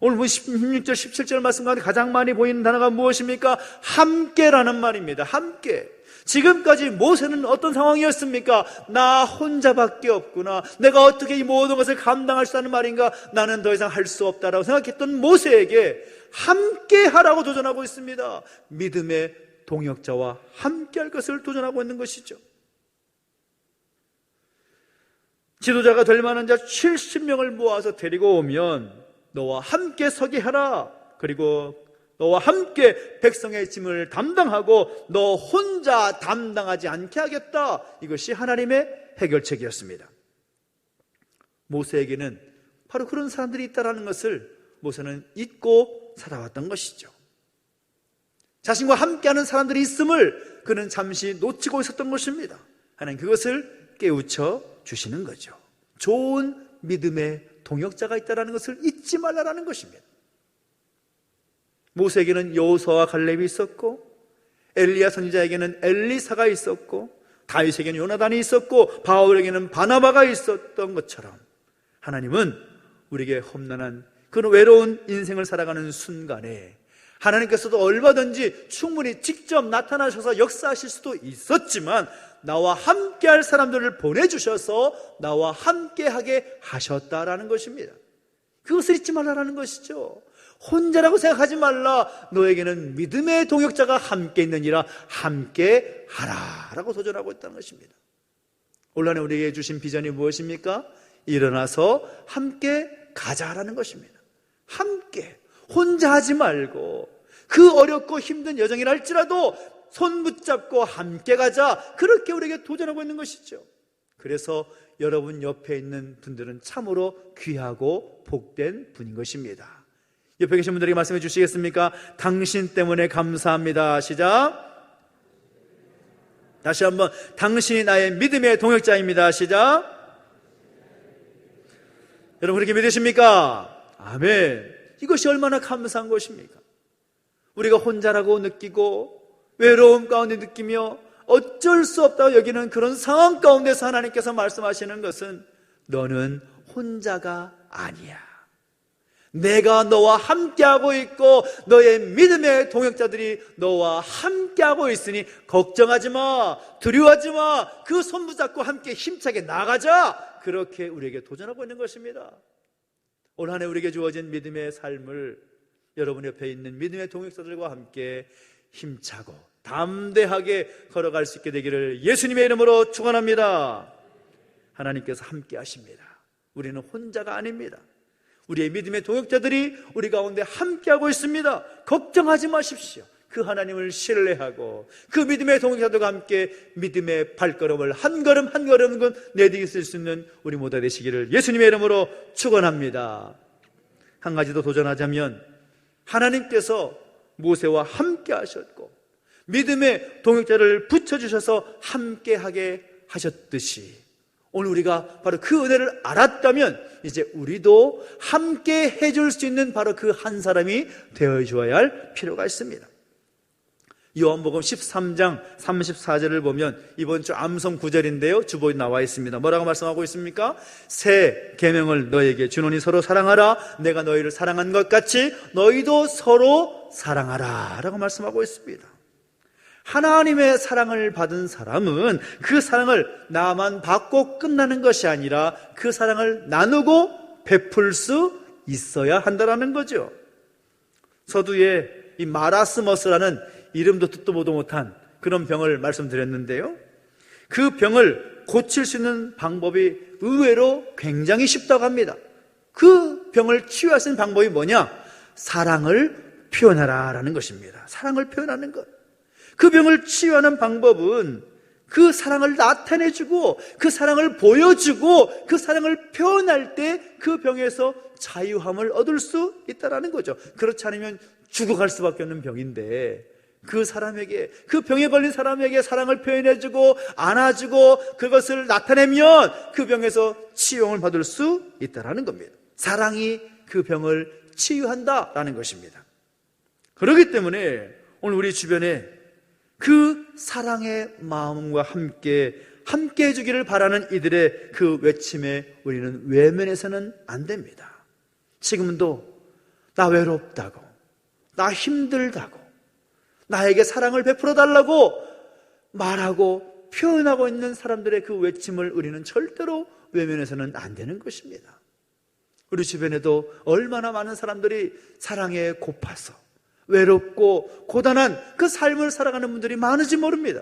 오늘 16절 17절 말씀 가운데 가장 많이 보이는 단어가 무엇입니까? 함께라는 말입니다. 함께. 지금까지 모세는 어떤 상황이었습니까? 나 혼자밖에 없구나. 내가 어떻게 이 모든 것을 감당할 수 있다는 말인가? 나는 더 이상 할 수 없다라고 생각했던 모세에게 함께 하라고 도전하고 있습니다. 믿음의 동역자와 함께 할 것을 도전하고 있는 것이죠. 지도자가 될 만한 자 70명을 모아서 데리고 오면 너와 함께 서게 하라. 그리고 너와 함께 백성의 짐을 담당하고 너 혼자 담당하지 않게 하겠다. 이것이 하나님의 해결책이었습니다. 모세에게는 바로 그런 사람들이 있다는 것을 모세는 잊고 살아왔던 것이죠. 자신과 함께하는 사람들이 있음을 그는 잠시 놓치고 있었던 것입니다. 하나님 그것을 깨우쳐 주시는 거죠. 좋은 믿음의 동역자가 있다는 것을 잊지 말라라는 것입니다. 모세에게는 여호수아와 갈렙이 있었고 엘리야 선지자에게는 엘리사가 있었고 다윗에게는 요나단이 있었고 바울에게는 바나바가 있었던 것처럼 하나님은 우리에게 험난한 그런 외로운 인생을 살아가는 순간에 하나님께서도 얼마든지 충분히 직접 나타나셔서 역사하실 수도 있었지만 나와 함께할 사람들을 보내주셔서 나와 함께하게 하셨다라는 것입니다. 그것을 잊지 말라라는 것이죠. 혼자라고 생각하지 말라. 너에게는 믿음의 동역자가 함께 있느니라. 함께 하라라고 도전하고 있다는 것입니다. 올 한해 우리에게 주신 비전이 무엇입니까? 일어나서 함께 가자라는 것입니다. 함께 혼자 하지 말고 그 어렵고 힘든 여정이라 할지라도 손 붙잡고 함께 가자. 그렇게 우리에게 도전하고 있는 것이죠. 그래서 여러분 옆에 있는 분들은 참으로 귀하고 복된 분인 것입니다. 옆에 계신 분들에게 말씀해 주시겠습니까? 당신 때문에 감사합니다. 시작. 다시 한번 당신이 나의 믿음의 동역자입니다. 시작. 여러분 그렇게 믿으십니까? 아멘. 이것이 얼마나 감사한 것입니까? 우리가 혼자라고 느끼고 외로움 가운데 느끼며 어쩔 수 없다고 여기는 그런 상황 가운데서 하나님께서 말씀하시는 것은 너는 혼자가 아니야. 내가 너와 함께하고 있고 너의 믿음의 동역자들이 너와 함께하고 있으니 걱정하지 마, 두려워하지 마, 그 손 붙잡고 함께 힘차게 나가자. 그렇게 우리에게 도전하고 있는 것입니다. 올 한 해 우리에게 주어진 믿음의 삶을 여러분 옆에 있는 믿음의 동역자들과 함께 힘차고 담대하게 걸어갈 수 있게 되기를 예수님의 이름으로 축원합니다. 하나님께서 함께 하십니다. 우리는 혼자가 아닙니다. 우리의 믿음의 동역자들이 우리 가운데 함께하고 있습니다. 걱정하지 마십시오. 그 하나님을 신뢰하고 그 믿음의 동역자들과 함께 믿음의 발걸음을 한 걸음 한 걸음은 내디딜 수 있는 우리 모두 되시기를 예수님의 이름으로 축원합니다. 한 가지 더 도전하자면 하나님께서 모세와 함께 하셨고 믿음의 동역자를 붙여주셔서 함께하게 하셨듯이 오늘 우리가 바로 그 은혜를 알았다면 이제 우리도 함께 해줄 수 있는 바로 그 한 사람이 되어줘야 할 필요가 있습니다. 요한복음 13장 34절을 보면 이번 주 암송 구절인데요, 주보에 나와 있습니다. 뭐라고 말씀하고 있습니까? 새 계명을 너에게 주노니 서로 사랑하라. 내가 너희를 사랑한 것 같이 너희도 서로 사랑하라 라고 말씀하고 있습니다. 하나님의 사랑을 받은 사람은 그 사랑을 나만 받고 끝나는 것이 아니라 그 사랑을 나누고 베풀 수 있어야 한다는 거죠. 서두에 이 마라스머스라는 이름도 듣도 보도 못한 그런 병을 말씀드렸는데요, 그 병을 고칠 수 있는 방법이 의외로 굉장히 쉽다고 합니다. 그 병을 치유할 수 있는 방법이 뭐냐? 사랑을 표현하라 라는 것입니다. 사랑을 표현하는 것. 그 병을 치유하는 방법은 그 사랑을 나타내주고 그 사랑을 보여주고 그 사랑을 표현할 때 그 병에서 자유함을 얻을 수 있다는 거죠. 그렇지 않으면 죽어갈 수밖에 없는 병인데, 그 사람에게, 그 병에 걸린 사람에게 사랑을 표현해주고 안아주고 그것을 나타내면 그 병에서 치유를 받을 수 있다는 겁니다. 사랑이 그 병을 치유한다라는 것입니다. 그렇기 때문에 오늘 우리 주변에 그 사랑의 마음과 함께 해주기를 바라는 이들의 그 외침에 우리는 외면해서는 안 됩니다. 지금도 나 외롭다고, 나 힘들다고, 나에게 사랑을 베풀어 달라고 말하고 표현하고 있는 사람들의 그 외침을 우리는 절대로 외면해서는 안 되는 것입니다. 우리 주변에도 얼마나 많은 사람들이 사랑에 고파서 외롭고 고단한 그 삶을 살아가는 분들이 많은지 모릅니다.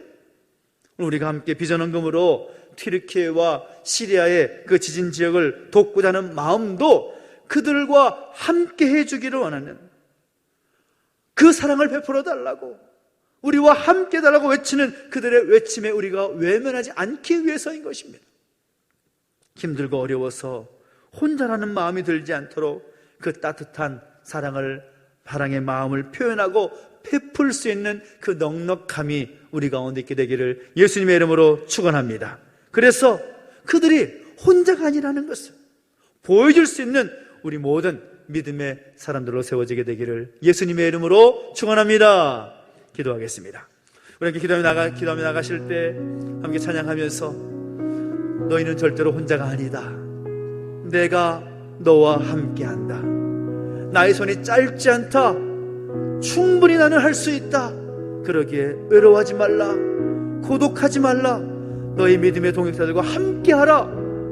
우리가 함께 비전헌금으로 튀르키예와 시리아의 그 지진 지역을 돕고자 하는 마음도 그들과 함께 해주기를 원하는, 그 사랑을 베풀어 달라고, 우리와 함께 해달라고 외치는 그들의 외침에 우리가 외면하지 않기 위해서인 것입니다. 힘들고 어려워서 혼자라는 마음이 들지 않도록 그 따뜻한 사랑의 마음을 표현하고 베풀 수 있는 그 넉넉함이 우리 가운데 있게 되기를 예수님의 이름으로 축원합니다. 그래서 그들이 혼자가 아니라는 것을 보여줄 수 있는 우리 모든 믿음의 사람들로 세워지게 되기를 예수님의 이름으로 축원합니다. 기도하겠습니다. 우리 함께 기도하며 나가실 때 함께 찬양하면서, 너희는 절대로 혼자가 아니다. 내가 너와 함께한다. 나의 손이 짧지 않다. 충분히 나는 할 수 있다. 그러기에 외로워하지 말라, 고독하지 말라, 너희 믿음의 동역자들과 함께하라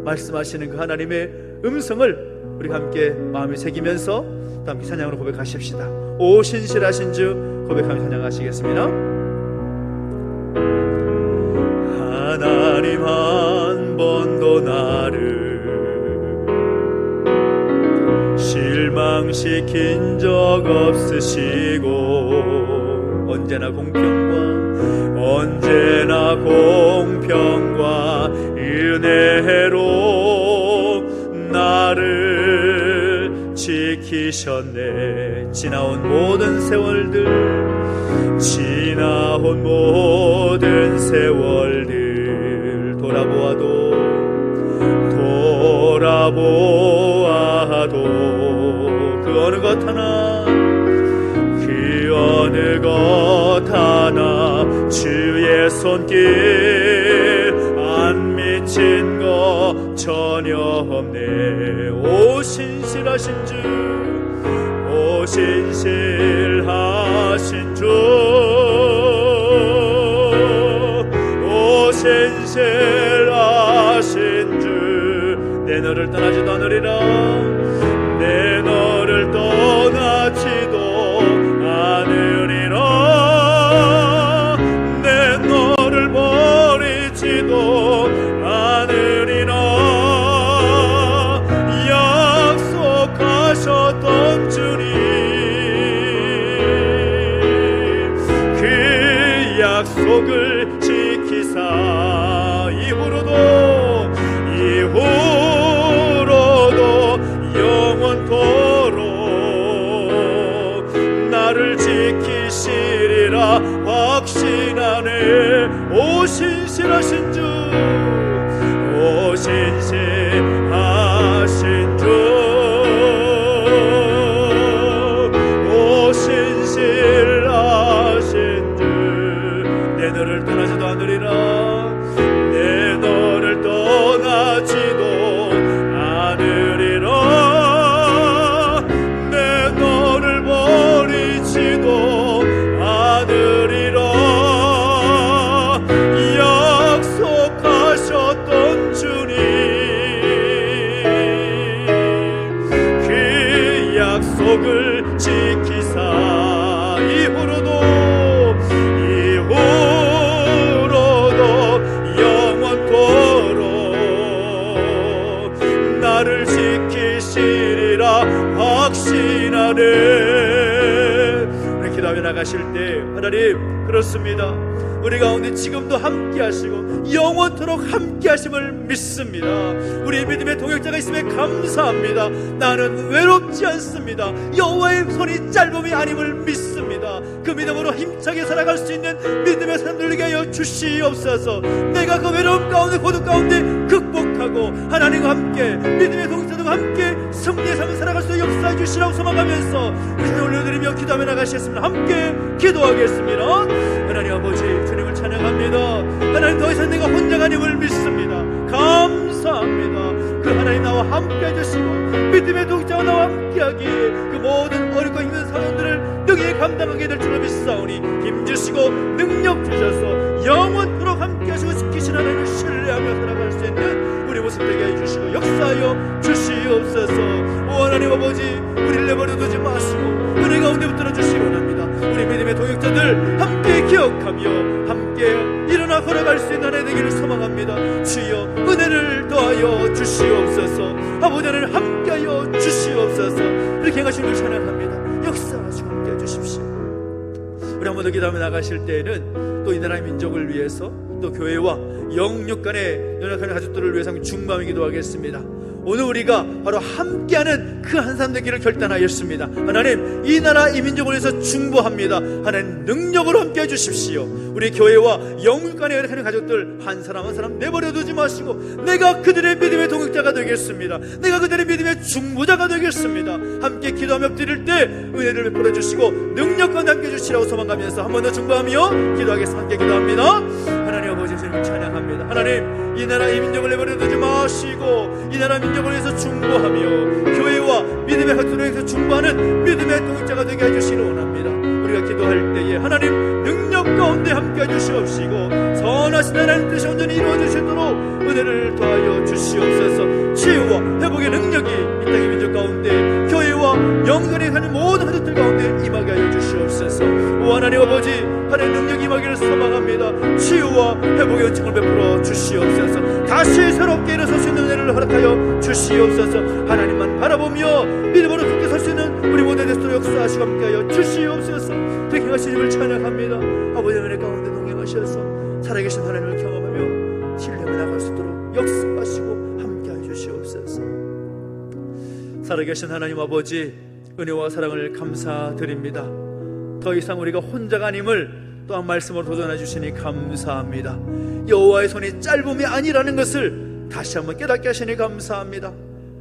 말씀하시는 그 하나님의 음성을 우리 함께 마음에 새기면서 또 함께 찬양으로 고백하십시다. 오 신실하신 주 고백하며 찬양하시겠습니다. 하나님 한 번도 나를 실망시킨 적 없으시고 언제나 공평과 은혜로 나를 지키셨네. 지나온 모든 세월들 돌아보아도 그 어느 것 하나 주의 손길 안 미친 것 전혀 없네. 오 신실하신 주, 오 신실하신 주, 오 신실하신 주, 내 너를 떠나지도 않으리라. 내 너를 떠나지도 않으리라. 내 너를 버리지도 않으리라. 약속하셨던 주님, 그 약속을 지키사 이후로도 영원토록 나를 지키시리라 확신하네. 오 신실하신 주, 오 신실하신 주, 오 신실하신 주, 약속을 지키사 이후로도 영원토록 나를 지키시리라 확신하네. 우리 기도하며 나가실 때 하나님, 그렇습니다, 우리 가운데 지금도 함께 하시고 영원토록 함께 하심을 믿습니다. 우리 믿음의 동역자가 있음에 감사합니다. 나는 외롭지 않습니다. 여호와의 손이 짧음이 아님을 믿습니다. 그 믿음으로 힘차게 살아갈 수 있는 믿음의 삶 누리게 하여 주시옵소서. 내가 그 외로움 가운데 고독 가운데 극복하고 하나님과 함께 믿음의 동역자들과 함께 승리의 삶을 살아갈 수 있는 역사해 주시라고 소망하면서 우리 손을 올려드리며 기도하며 나가시겠습니다. 함께 기도하겠습니다. 하나님 아버지, 주님을 찬양합니다. 하나님, 더 이상 내가 혼자가 아님을 믿습니다. 감사합니다. 그 하나님 나와 함께 해주시고 믿음의 동역자와 나와 함께하기에 그 모든 어렵고 힘든 사연들을 능히 감당하게 될 줄을 믿사오니 힘주시고 능력 주셔서 영원토록 함께 하시고 지키신 하나님을 신뢰하며 살아갈 수 있는 우리 모습 되게 해주시고 역사하여 주시옵소서. 오 하나님 아버지, 우리를 내버려 두지 마시고 은혜 가운데 붙들어 주시기 원합니다. 우리 믿음의 동역자들 함께 기억하며 함께 일어나 걸어갈 수 있는 은혜 되기를 소망합니다. 주여 은혜를 더하여 주시옵소서. 아버지 하나님 함께하여 주시옵소서. 이렇게 행하신 걸 찬양합니다. 역사하시고 함께 해주십시오. 우리 한 번 더 기도하며 나가실 때에는 또 이 나라의 민족을 위해서 또 교회와 영육 간의 연합하는 가족들을 위해서 중보하며 기도하겠습니다. 오늘 우리가 바로 함께하는 그 한 사람 되기를 결단하였습니다. 하나님, 이 나라 이 민족을 위해서 중보합니다. 하나님 능력으로 함께 해주십시오. 우리 교회와 영육 간의 연합하는 가족들 한 사람 한 사람 내버려 두지 마시고 내가 그들의 믿음의 동역자가 되겠습니다. 내가 그들의 믿음의 중보자가 되겠습니다. 함께 기도하며 엎드릴 때 은혜를 베풀어 주시고 능력과 함께 해주시라고 소망하면서 한 번 더 중보하며 기도하겠습니다. 함께 기도합니다. 하나님 아버지, 주님을 찬양합니다. 하나님, 이 나라 이 민족을 내버려 두지 마시고 이 나라 민족을 위해서 중보하며 교회와 믿음의 학교를 위해서 중보하는 믿음의 동역자가 되게 해주시기 원합니다. 우리가 기도할 때에 하나님 능력 가운데 함께 해주시옵시고 선하신 하나님 뜻이 온전히 이루어지시도록 은혜를 더하여 주시옵소서. 치유와 회복의 능력이 이 땅의 민족 가운데 교회와 영전에 사는 모든 가족들 가운데 임하게 하여 주시옵소서. 오 하나님 아버지, 하나님 능력이 임하기를 소망합니다. 치유와 회복의 은총을 베풀어 주시옵소서. 다시 새롭게 일어설 수 있는 은혜를 허락하여 주시옵소서. 하나님만 바라보며 믿음으로 굳게 설 수 있는 우리 모두의 데스로 역사하시고 함께하여 주시옵소서. 그렇게 하신 님을 찬양합니다. 아버지의 은혜 가운데 동행하셔서 살아계신 하나님을 경험하며 신뢰하며 나갈 수 있도록 역사하시고 함께하여 주시옵소서. 살아계신 하나님 아버지, 은혜와 사랑을 감사드립니다. 더 이상 우리가 혼자가 아님을 또한 말씀으로 도전해 주시니 감사합니다. 여호와의 손이 짧음이 아니라는 것을 다시 한번 깨닫게 하시니 감사합니다.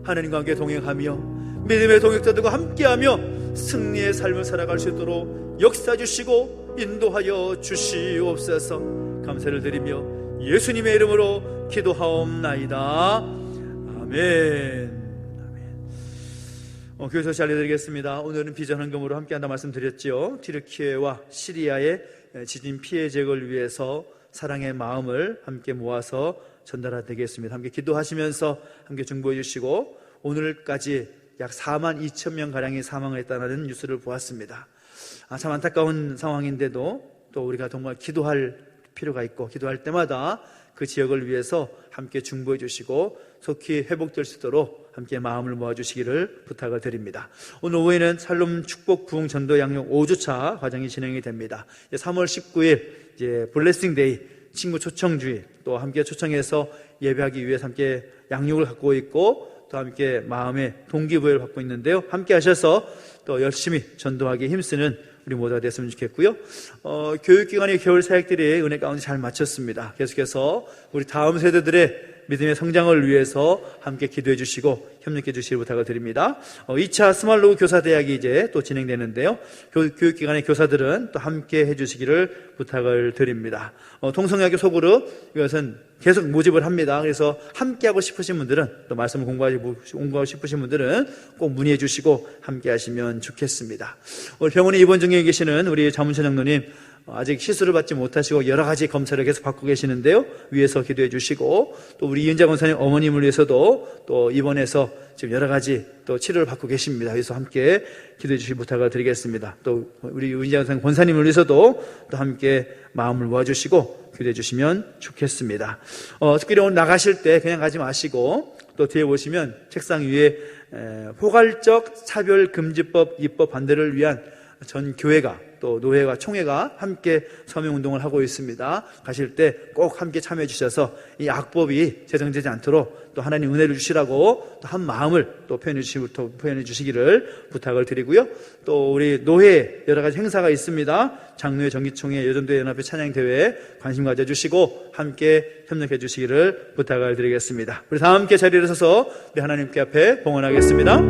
하나님과 함께 동행하며 믿음의 동역자들과 함께하며 승리의 삶을 살아갈 수 있도록 역사해 주시고 인도하여 주시옵소서. 감사를 드리며 예수님의 이름으로 기도하옵나이다. 아멘. 교회 소식 알려드리겠습니다. 오늘은 비전헌금으로 함께한다 말씀드렸지요. 튀르키예와 시리아의 지진 피해 제거를 위해서 사랑의 마음을 함께 모아서 전달하되겠습니다. 함께 기도하시면서 함께 중보해 주시고, 오늘까지 약 4만 2천 명 가량이 사망을 했다는 뉴스를 보았습니다. 참 안타까운 상황인데도 또 우리가 정말 기도할 필요가 있고, 기도할 때마다 그 지역을 위해서 함께 중보해 주시고 속히 회복될 수 있도록 함께 마음을 모아주시기를 부탁을 드립니다. 오늘 오후에는 샬롬 축복 부흥 전도 양육 5주차 과정이 진행이 됩니다. 3월 19일 블레싱 데이 친구 초청주일, 또 함께 초청해서 예배하기 위해서 함께 양육을 갖고 있고 또 함께 마음의 동기부여를 받고 있는데요. 함께 하셔서 또 열심히 전도하기에 힘쓰는 우리 모두가 됐으면 좋겠고요. 교육기관의 겨울 사역들이 은혜 가운데 잘 마쳤습니다. 계속해서 우리 다음 세대들의 믿음의 성장을 위해서 함께 기도해 주시고 협력해 주시길 부탁을 드립니다. 2차 스말로우 교사대학이 이제 또 진행되는데요. 교육기관의 교사들은 또 함께 해 주시기를 부탁을 드립니다. 통성여학교 소그룹, 이것은 계속 모집을 합니다. 그래서 함께 하고 싶으신 분들은, 또 말씀을 공부하고 싶으신 분들은 꼭 문의해 주시고 함께 하시면 좋겠습니다. 오늘 병원에 입원 중에 계시는 우리 자문처 장로님, 아직 시술을 받지 못하시고 여러 가지 검사를 계속 받고 계시는데요. 위에서 기도해 주시고, 또 우리 이은자 권사님 어머님을 위해서도 또 입원해서 지금 여러 가지 또 치료를 받고 계십니다. 그래서 함께 기도해 주실 부탁을 드리겠습니다. 또 우리 윤장선 권사님을 위해서도 또 함께 마음을 모아주시고 기도해 주시면 좋겠습니다. 특별히 오늘 나가실 때 그냥 가지 마시고 또 뒤에 보시면 책상 위에 포괄적 차별금지법 입법 반대를 위한 전 교회가 또 노회가 총회가 함께 서명운동을 하고 있습니다. 가실 때 꼭 함께 참여해 주셔서 이 악법이 제정되지 않도록 또 하나님 은혜를 주시라고 또 한 마음을 또 표현해 주시기를 부탁을 드리고요. 또 우리 노회 여러 가지 행사가 있습니다. 장로회, 정기총회, 여전도회 연합회 찬양대회에 관심 가져주시고 함께 협력해 주시기를 부탁을 드리겠습니다. 우리 다 함께 자리에 서서 우리 하나님께 앞에 봉헌하겠습니다.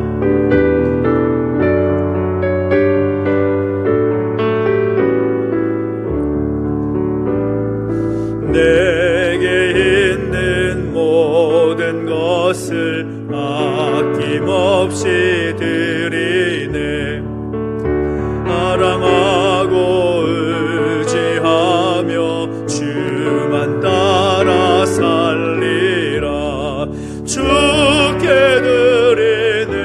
내게 있는 모든 것을 아낌없이 드리네. 사랑하고 의지하며 주만 따라 살리라. 주께 드리네,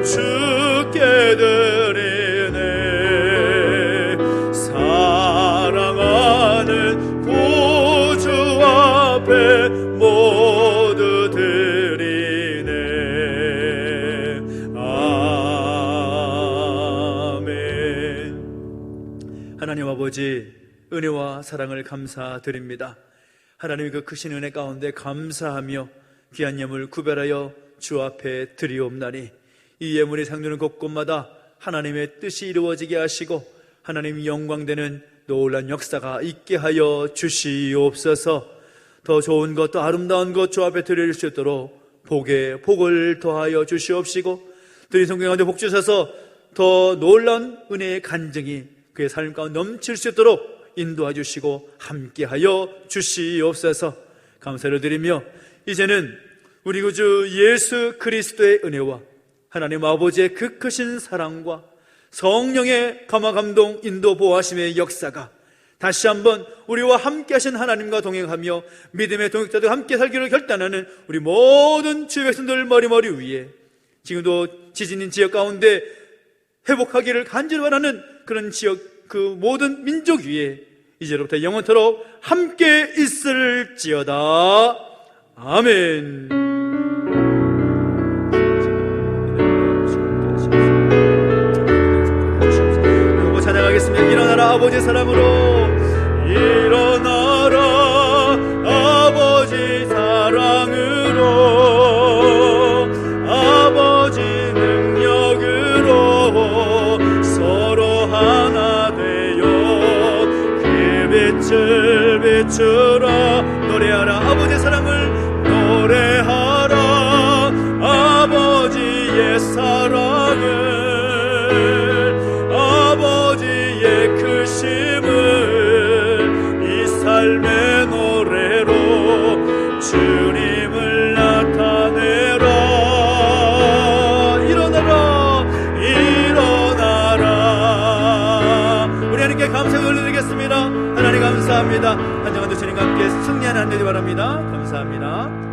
주께 드리네. 사랑하는 구주 앞에 모두 드리네. 아멘. 하나님 아버지, 은혜와 사랑을 감사드립니다. 하나님의 그 크신 은혜 가운데 감사하며 귀한 예물 구별하여 주 앞에 드리옵나니 이 예물이 상주는 곳곳마다 하나님의 뜻이 이루어지게 하시고 하나님 영광되는 놀란 역사가 있게 하여 주시옵소서. 더 좋은 것, 더 아름다운 것 주 앞에 드릴 수 있도록 복에 복을 더하여 주시옵시고 드린 성경 가운데 복 주셔서 더 놀라운 은혜의 간증이 그의 삶 가운데 넘칠 수 있도록 인도해 주시고 함께하여 주시옵소서. 감사를 드리며 이제는 우리 구주 예수 그리스도의 은혜와 하나님 아버지의 그 크신 사랑과 성령의 감화 감동 인도 보호하심의 역사가 다시 한번 우리와 함께 하신 하나님과 동행하며 믿음의 동역자들과 함께 살기를 결단하는 우리 모든 주의 백성들 머리머리 위에 지금도 지진인 지역 가운데 회복하기를 간절히 원하는 그런 지역 그 모든 민족 위에 이제로부터 영원토록 함께 있을지어다. 아멘. 찬양하겠습니다. 일어나라 아버지 사랑으로, 일어나라 아버지 사랑으로, 아버지 능력으로 서로 하나 되어 그 빛을 비추라. 노래하라 아버지 사랑을, 노래하라 아버지의 사랑을, 아버지의 크심을 이 삶의 노래로 주님을 나타내라. 일어나라, 일어나라. 우리 하나님께 감사를 올려드리겠습니다. 하나님 감사합니다. 한 장한도 주님과 함께 승리하는 한 되기 바랍니다. 감사합니다.